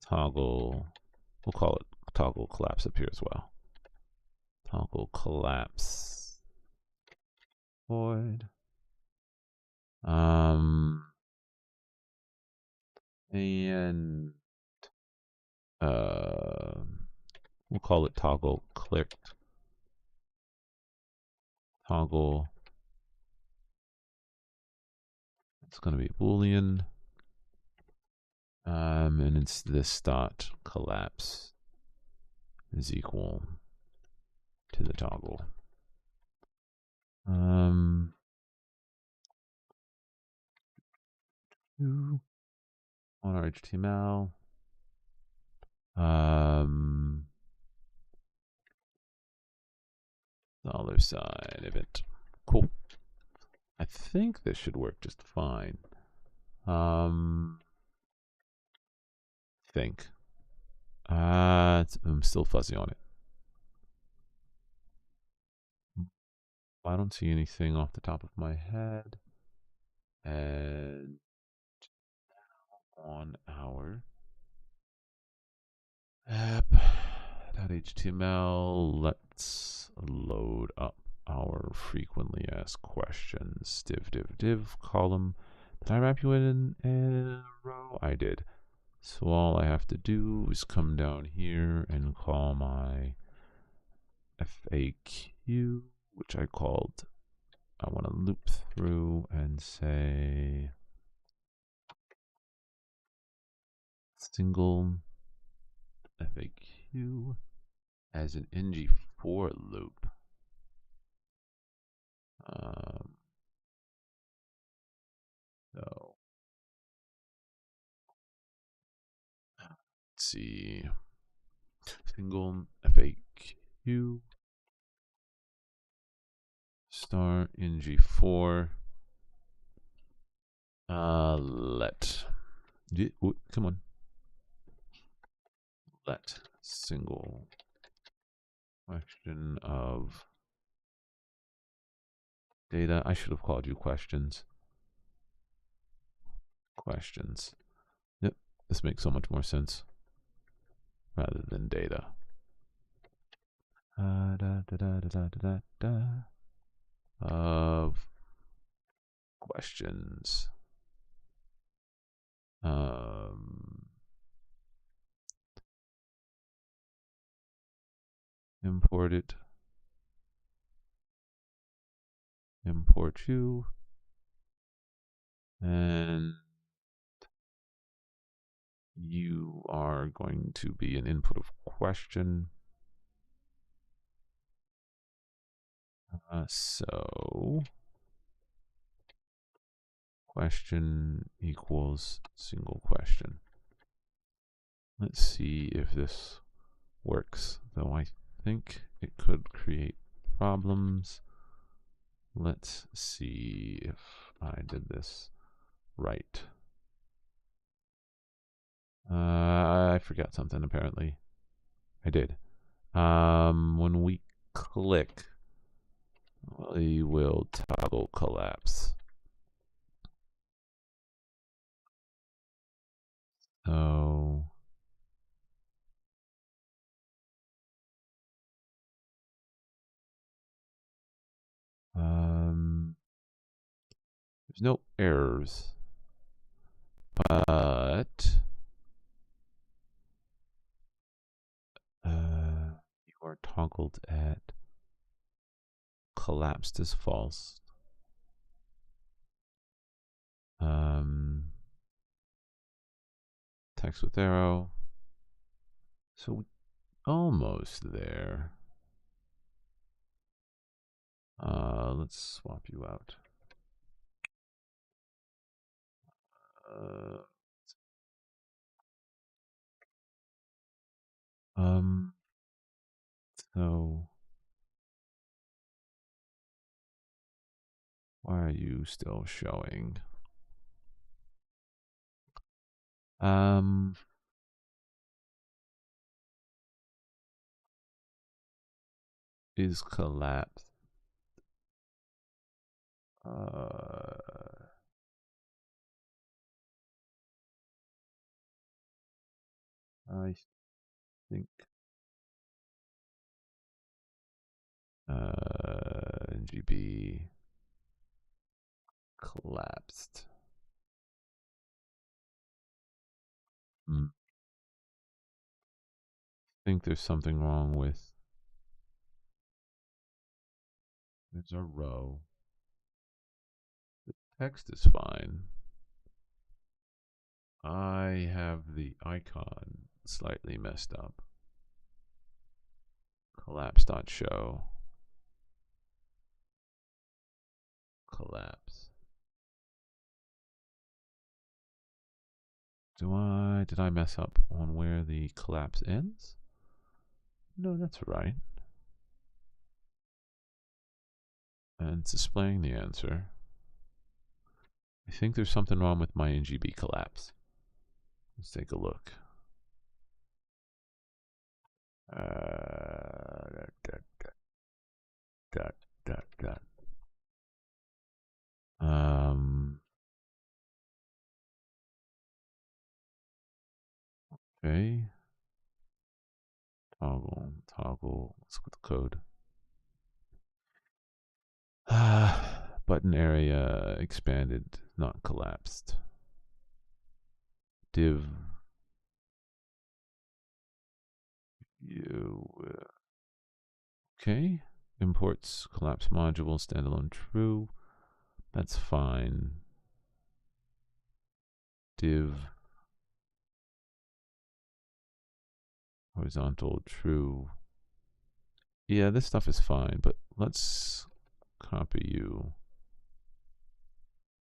Toggle. We'll call it toggle collapse up here as well. Toggle collapse void. And we'll call it toggle clicked. Toggle. It's going to be Boolean. And it's this dot collapse is equal to the toggle. On our HTML. $sign event. Cool. I think this should work just fine. Think. I'm still fuzzy on it. I don't see anything off the top of my head. And on our app.html, let's load up our frequently asked questions. Div column. Did I wrap you in a row? I did. So all I have to do is come down here and call my FAQ, which I want to loop through and say single FAQ as an ng4 loop. So let's see, single FAQ star ng4 come on, let single question of data. I should have called you questions. Questions. Yep, this makes so much more sense rather than data. Of questions. Import it. Import you. And you are going to be an input of question. So question equals single question. Let's see if this works, though I think it could create problems. Let's see if I did this right. I forgot something apparently. I did. When we click, we will toggle collapse. So there's no errors, but you are toggled at collapsed as false. Text with arrow. So almost there. Let's swap you out. Uh, um, so why are you still showing? Is collapsed. I think NGB collapsed. I think there's something wrong with. There's a row. The text is fine. I have the icon slightly messed up. Collapse.show. Collapse. Did I mess up on where the collapse ends? No, that's right. And it's displaying the answer. I think there's something wrong with my NGB collapse. Let's take a look. Dot. Okay. Toggle. Let's go with the code. Button area expanded, not collapsed. Div. Okay. Imports collapse module standalone true. That's fine. Div horizontal true. Yeah, this stuff is fine, but let's copy you.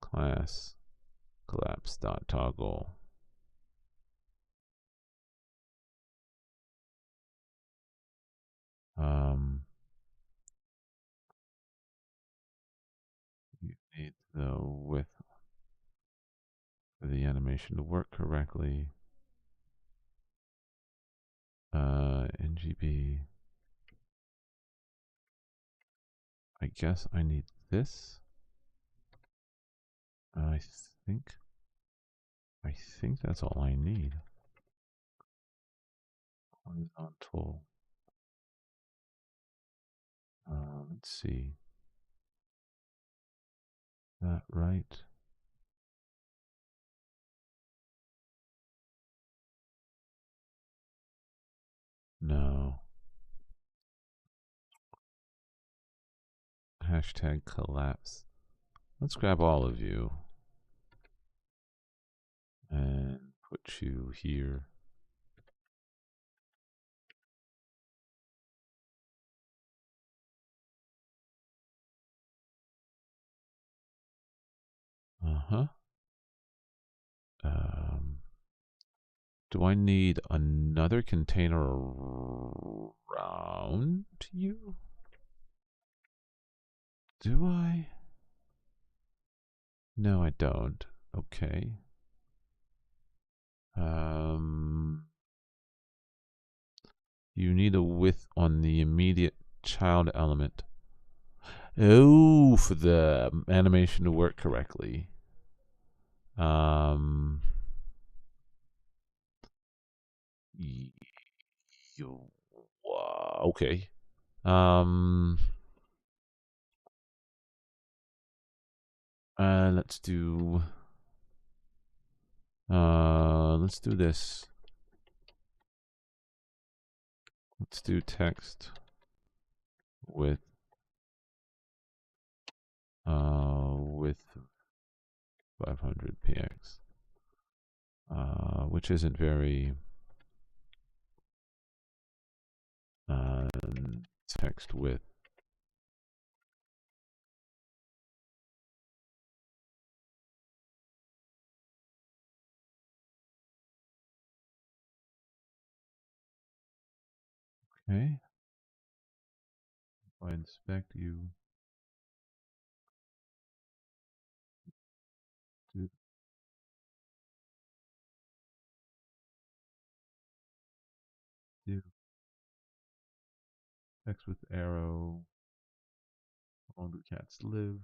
Class collapse.toggle. You need the width for the animation to work correctly. NGB. I guess I need this. I think that's all I need. Horizontal. Let's see. That right? No. Hashtag collapse. Let's grab all of you and put you here. Uh-huh. Do I need another container around you? Do I? No, I don't. Okay. You need a width on the immediate child element. Oh, for the animation to work correctly. Okay. Let's do this. Let's do text with 500px, which isn't very text width. Okay. If I inspect you, do text with arrow. How long do cats live?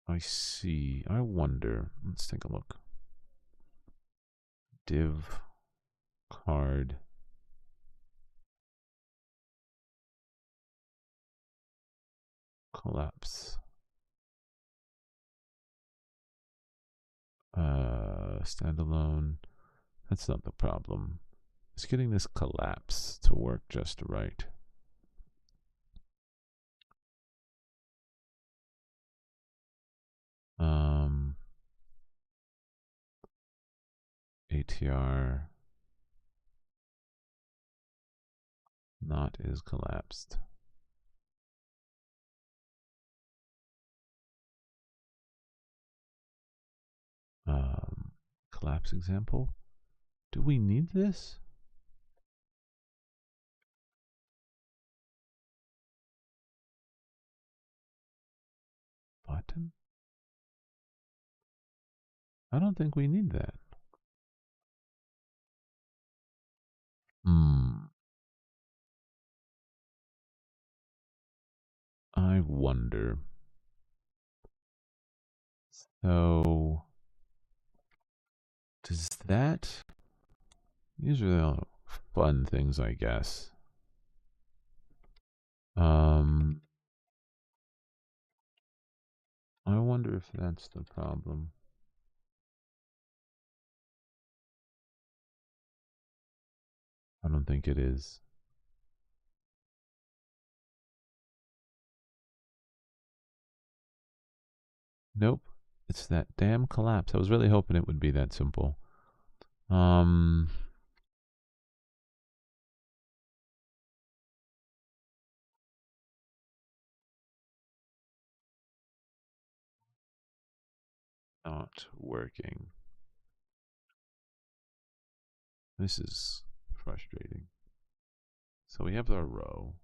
I see. I wonder. Let's take a look. Div card. Collapse. Standalone. That's not the problem. It's getting this collapse to work just right. ATR not is collapsed. Collapse example. Do we need this? Button? I don't think we need that. I wonder. So, does that... These are the fun things, I guess. I wonder if that's the problem. I don't think it is. Nope. It's that damn collapse. I was really hoping it would be that simple. Not working. This is frustrating. So we have our row.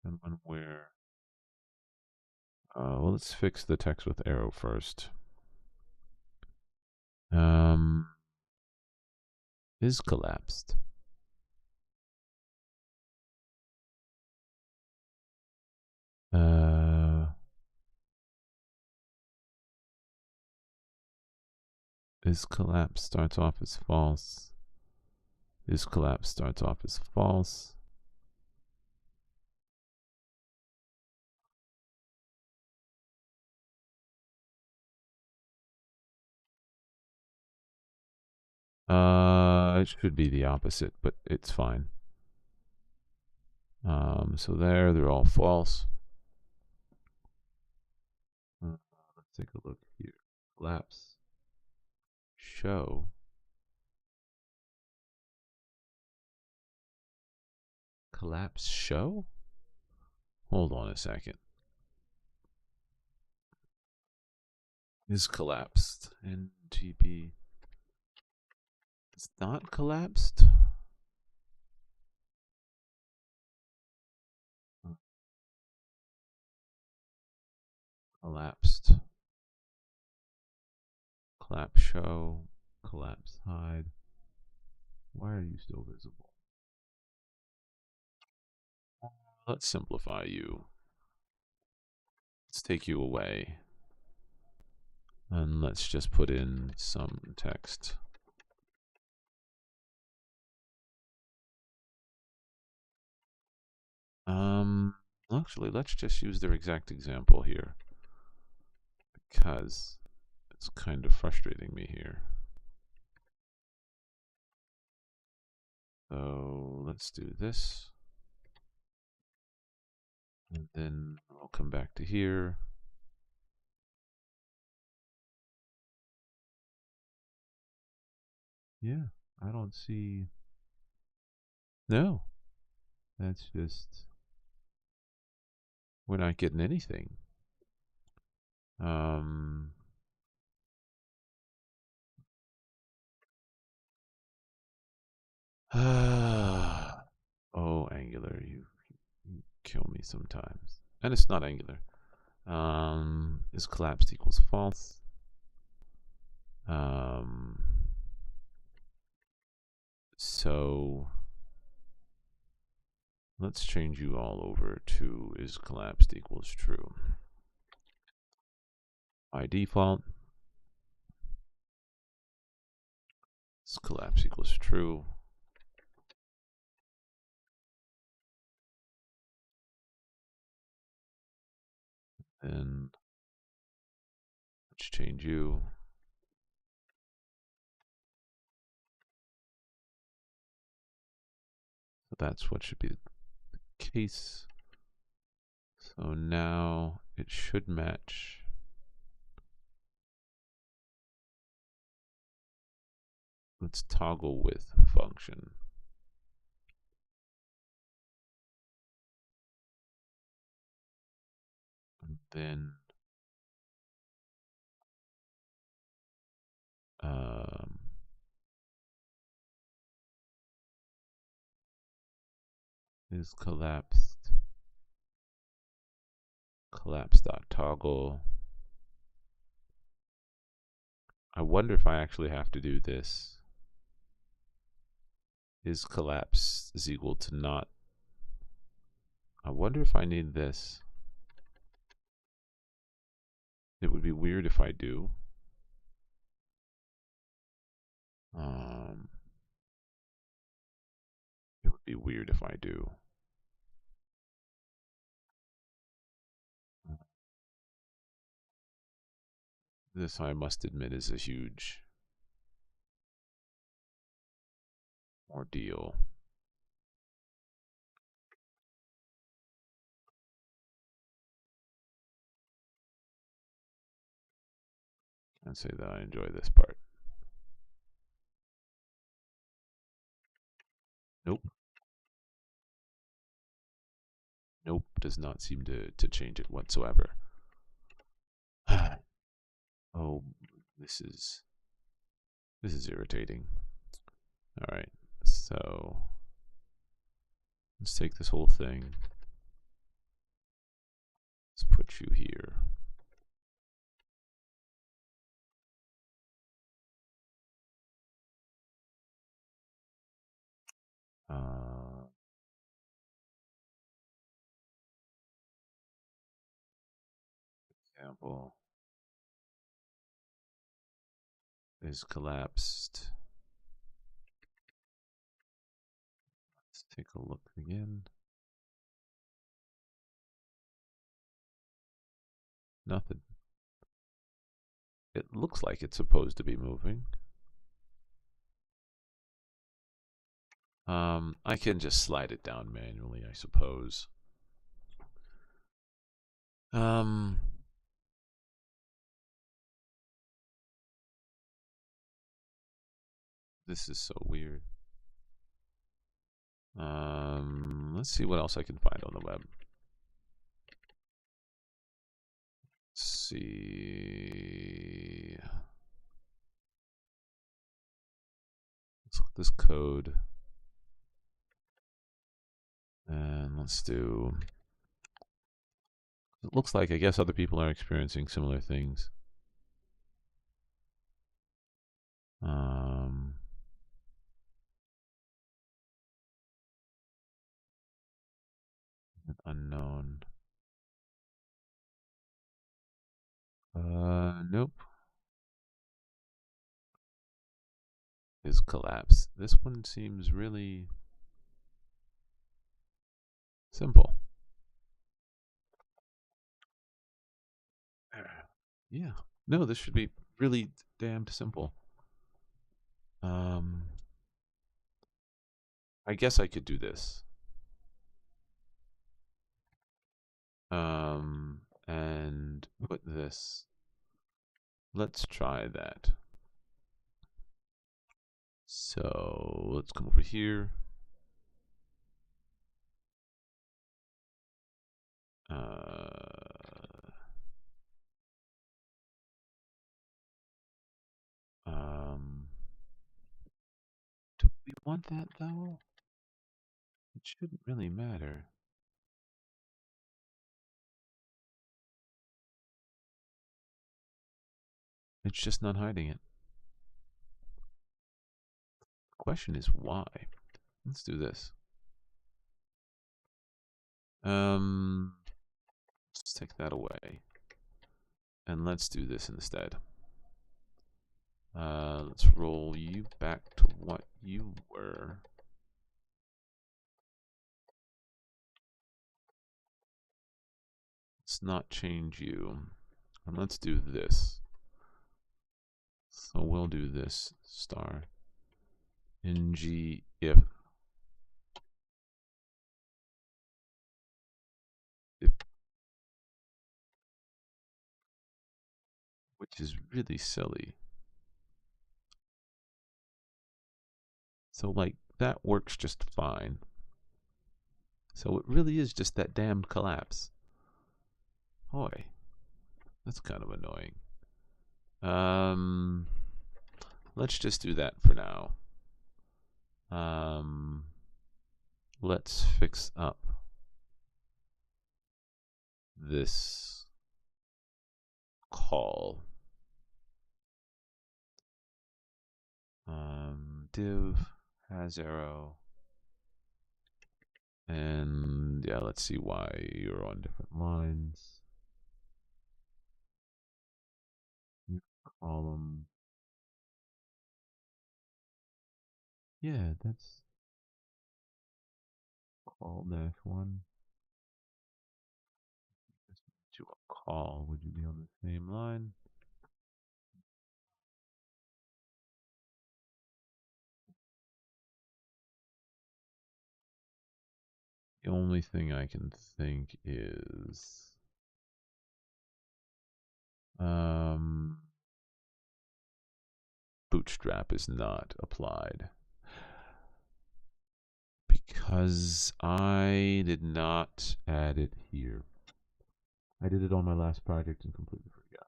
And when we're... well, let's fix the text with arrow first. Is collapsed. Is collapse starts off as false. Is collapse starts off as false. It should be the opposite, but it's fine. So they're all false. Let's take a look here. Collapse. Show. Collapse show? Hold on a second. Is collapsed. NTP. It's not collapsed? Collapsed. Collapse show. Collapse hide. Why are you still visible? Let's simplify you. Let's take you away. And let's just put in some text. Actually, let's just use their exact example here, because it's kind of frustrating me here. So let's do this. And then I'll come back to here. Yeah, I don't see. No, that's just. We're not getting anything. Um. Oh, Angular, you kill me sometimes. And it's not Angular. Is collapsed equals false? Um, so let's change you all over to is collapsed equals true. By default, is collapse equals true. Then let's change you. So that's what should be the case. So now it should match. Let's toggle with function. And then um, is collapse.toggle. I wonder if I actually have to do this. Is collapse is equal to not. I wonder if I need this. It would be weird if I do. It would be weird if I do. This, I must admit, is a huge ordeal. I'd say that I enjoy this part. Nope. Nope, does not seem to change it whatsoever. Oh, this is irritating. All right, so let's take this whole thing. Let's put you here. Example is collapsed. Let's take a look again. Nothing. It looks like it's supposed to be moving. I can just slide it down manually, I suppose. This is so weird. Let's see what else I can find on the web. Let's see. Let's look at this code. And let's do. It looks like, I guess, other people are experiencing similar things. Unknown. Nope. Is collapse. This one seems really simple. Yeah. No, this should be really damned simple. I guess I could do this. And put this. Let's try that. So let's come over here. Um, do we want that though? It shouldn't really matter. It's just not hiding it. The question is why? Let's do this. Let's take that away. And let's do this instead. Let's roll you back to what you were. Let's not change you. And let's do this. So we'll do this star ng if which is really silly. So like that works just fine. So it really is just that damned collapse. Boy, that's kind of annoying. Let's just do that for now. Let's fix up this call. Div has arrow. And yeah, let's see why you're on different lines. Column. Yeah, that's call dash one. To a call, would you be on the same line? The only thing I can think is bootstrap is not applied because I did not add it here. I did it on my last project and completely forgot.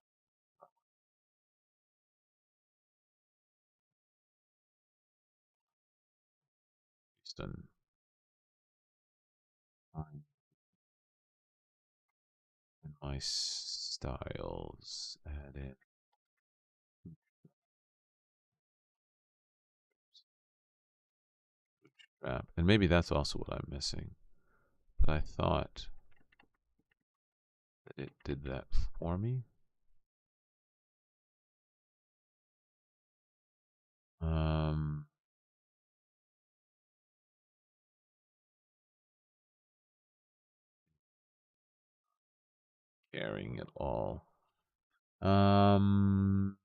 It's done. And my styles add in. Bootstrap. And maybe that's also what I'm missing. But I thought that it did that for me. Caring at all. Let's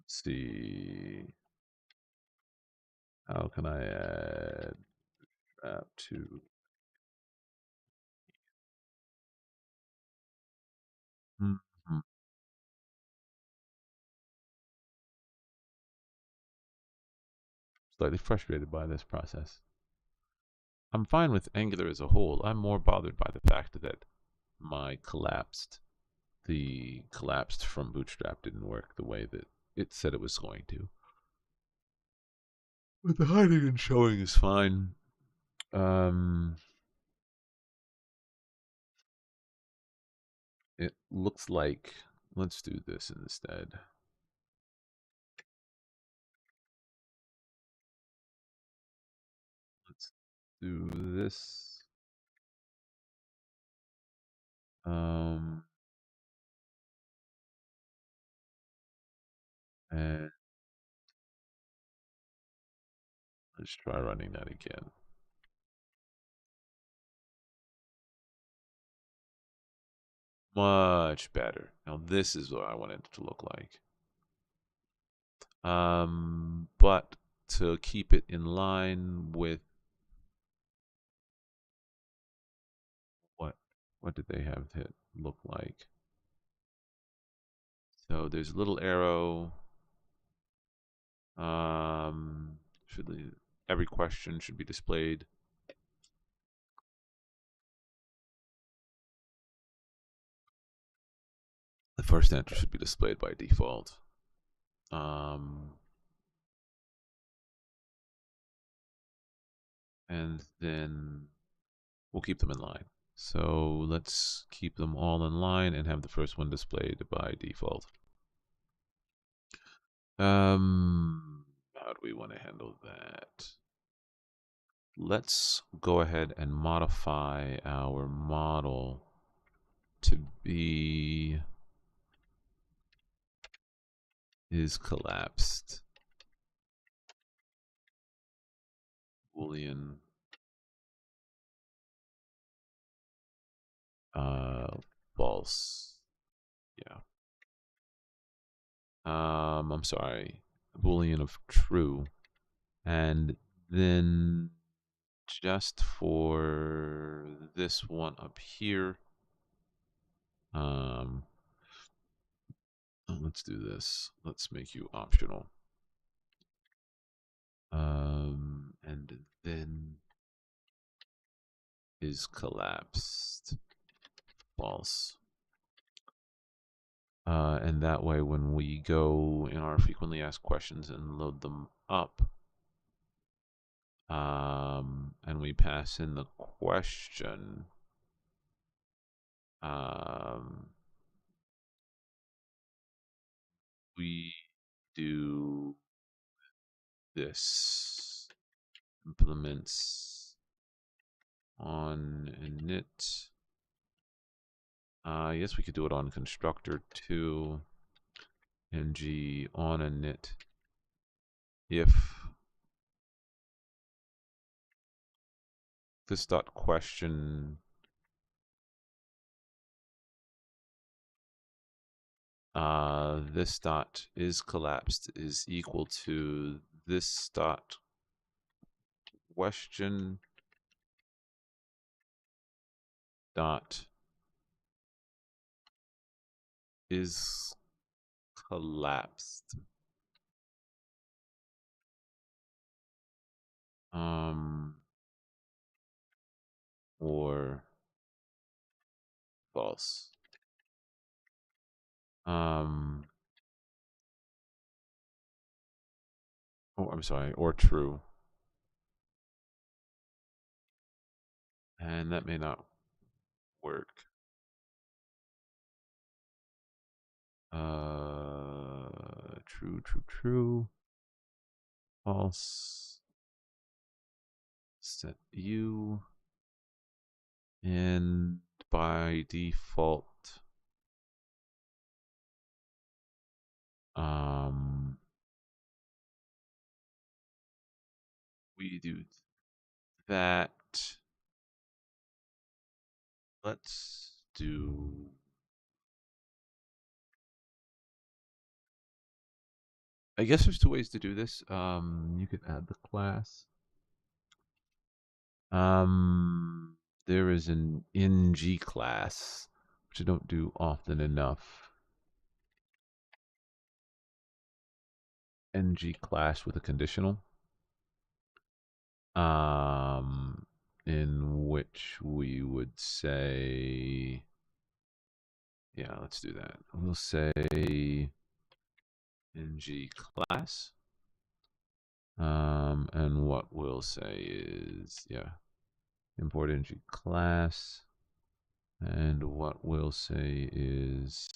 see. How can I add that to? Mm-hmm. Slightly frustrated by this process. I'm fine with Angular as a whole. I'm more bothered by the fact that the collapsed from Bootstrap didn't work the way that it said it was going to. But the hiding and showing is fine. It looks like, let's do this instead. Let's do this. And let's try running that again. Much better. Now this is what I want it to look like. But to keep it in line with what did they have it look like? So there's a little arrow. Should every question should be displayed. The first answer should be displayed by default. And then we'll keep them in line. So let's keep them all in line and have the first one displayed by default. How do we want to handle that? Let's go ahead and modify our model to be is collapsed Boolean false. Yeah. I'm sorry, Boolean of true. And then just for this one up here, let's do this. Let's make you optional. And then is collapsed false. And that way, when we go in our frequently asked questions and load them up, and we pass in the question, we do this implements on init. Yes, we could do it on constructor too. ng on init if this dot question this dot is collapsed is equal to this dot question dot is collapsed. Or false. Oh, I'm sorry, or true. And that may not work. True, true, true. False. Set you. And by default, we do that. Let's do I guess there's two ways to do this. You could add the class. There is an ng class, which I don't do often enough. Ng class with a conditional. In which we would say, yeah, let's do that. We'll say ng class. And what we'll say is, yeah, import ng class. And what we'll say is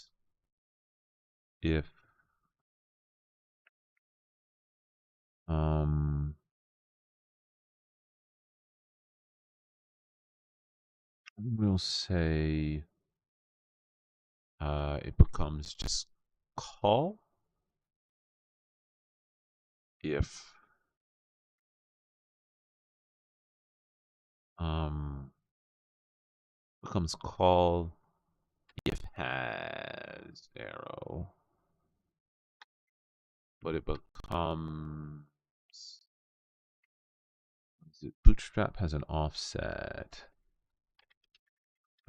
if we'll say it becomes just call if becomes call if has arrow, but it becomes Bootstrap has an offset.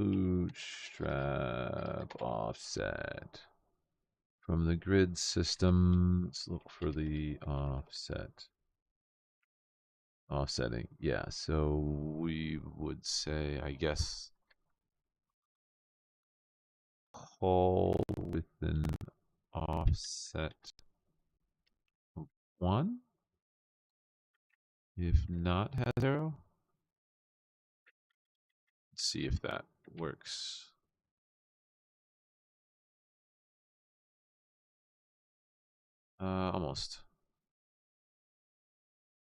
Bootstrap offset. From the grid system, let's look for the offset. Offsetting, yeah, so we would say, I guess, call with an offset of 1. If not, has 0. Let's see if that works. Almost.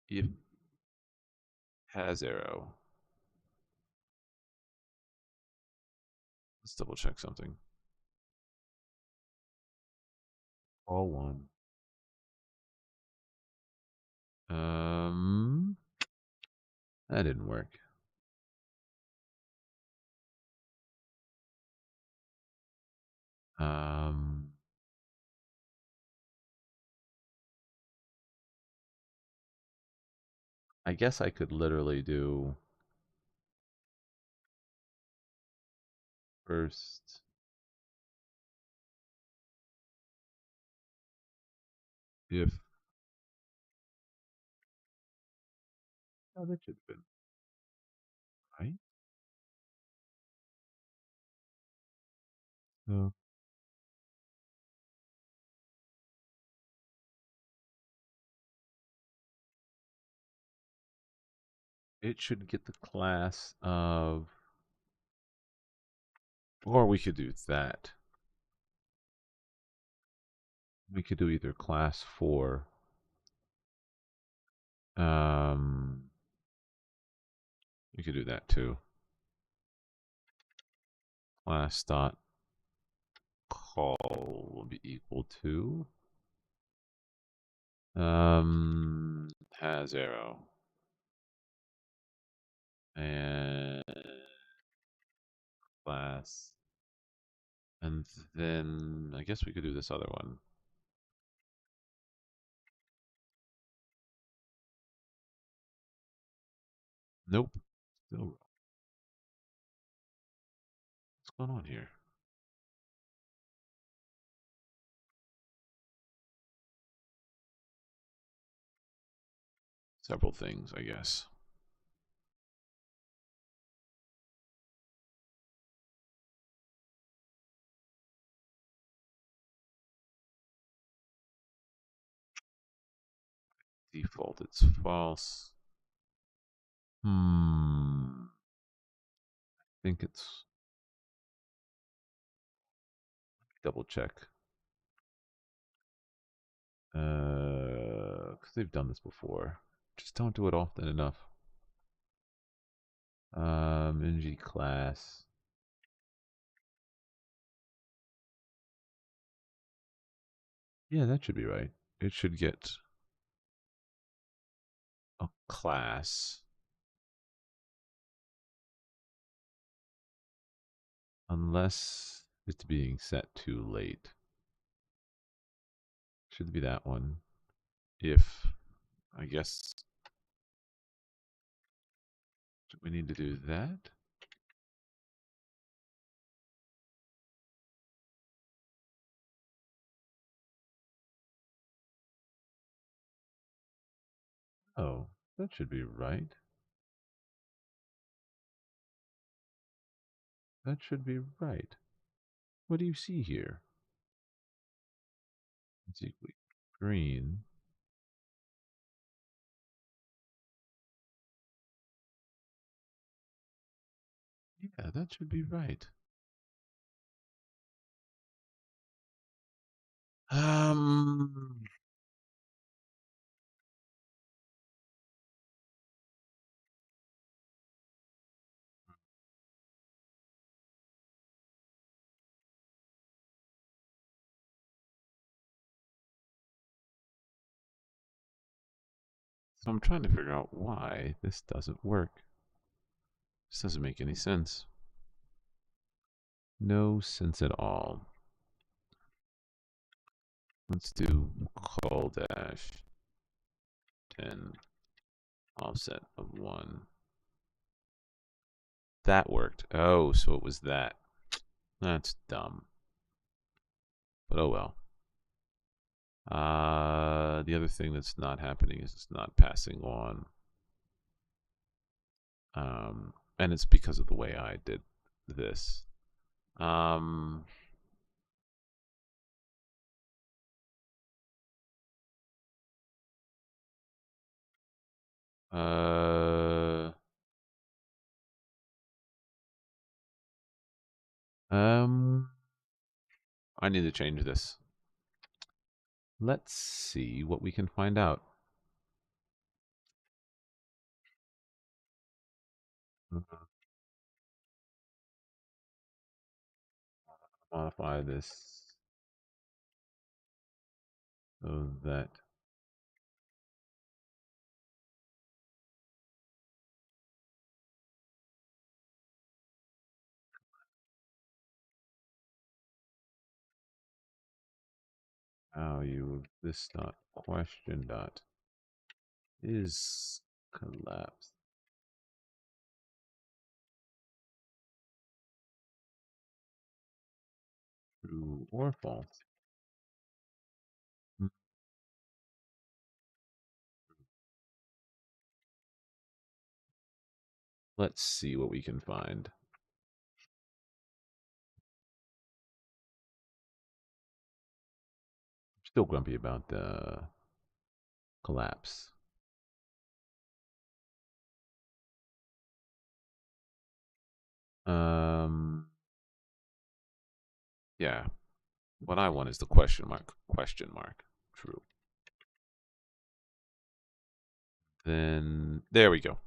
If has 0. Let's double check something. All 1. That didn't work. I guess I could literally do first if. Oh, that should have been right. So it should get the class of, or we could do that. We could do either class 4. We could do that too. Class dot call will be equal to has 0 and class, and then I guess we could do this other one. Nope. Still wrong. What's going on here? Several things, I guess. Default, it's false. I think it's. Double check. Because they've done this before. Just don't do it often enough. ng class. Yeah, that should be right. It should get a class unless it's being set too late. Should be that one. If, I guess, we need to do that. Oh, that should be right. That should be right. What do you see here? It's equally green. Yeah, that should be right. Um, so I'm trying to figure out why this doesn't work. This doesn't make any sense. No sense at all. Let's do call dash 10 offset of 1. That worked. Oh, so it was that. That's dumb. But oh well. The other thing that's not happening is it's not passing on. And it's because of the way I did this. Um, uh, um, I need to change this. Let's see what we can find out. Modify this so that value of this dot question dot is collapsed. True or false? Let's see what we can find. Still grumpy about the collapse. Um, yeah. What I want is the question mark. Question mark. True. Then there we go.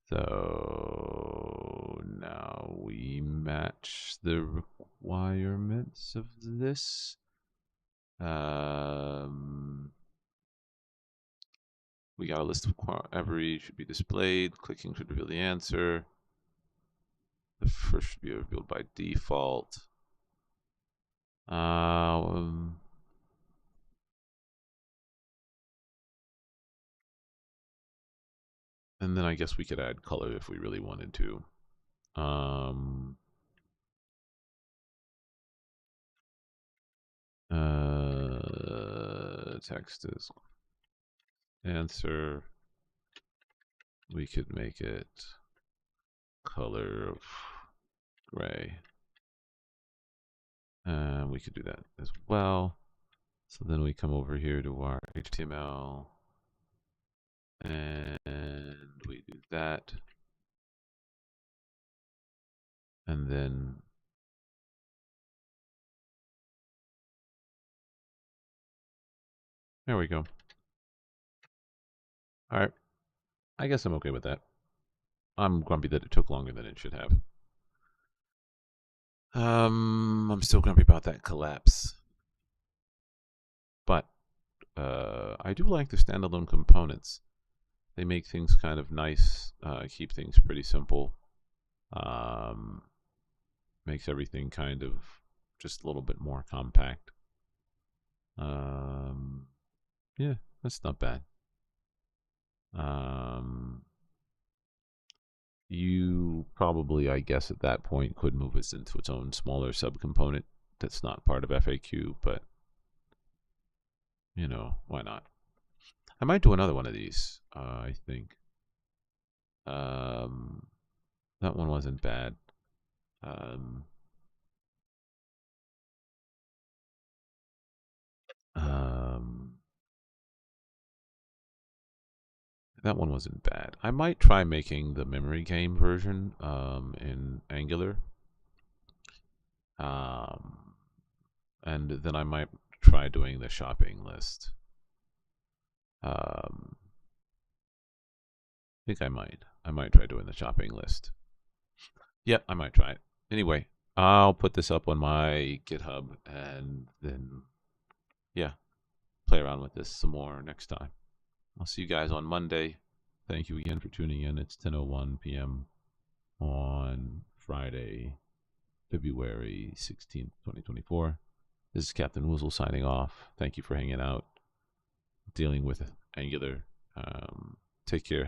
So now we match the requirements of this. We got a list of every should be displayed. Clicking should reveal the answer. The first should be revealed by default. And then I guess we could add color if we really wanted to. Text is answer. We could make it color of gray. And we could do that as well. So then we come over here to our HTML and we do that. And then there we go. All right. I guess I'm okay with that. I'm grumpy that it took longer than it should have. I'm still grumpy about that collapse. But I do like the standalone components. They make things kind of nice, keep things pretty simple. Makes everything kind of just a little bit more compact. Yeah, that's not bad. You probably, I guess, at that point could move this into its own smaller subcomponent that's not part of FAQ, but you know, why not? I might do another one of these, I think. That one wasn't bad. That one wasn't bad. I might try making the memory game version in Angular. And then I might try doing the shopping list. I think I might. I might try doing the shopping list. Yeah, I might try it. Anyway, I'll put this up on my GitHub and then, yeah, play around with this some more next time. I'll see you guys on Monday. Thank you again for tuning in. It's 10:01 p.m. on Friday, February 16th, 2024. This is CptWoozle signing off. Thank you for hanging out, dealing with Angular. Take care.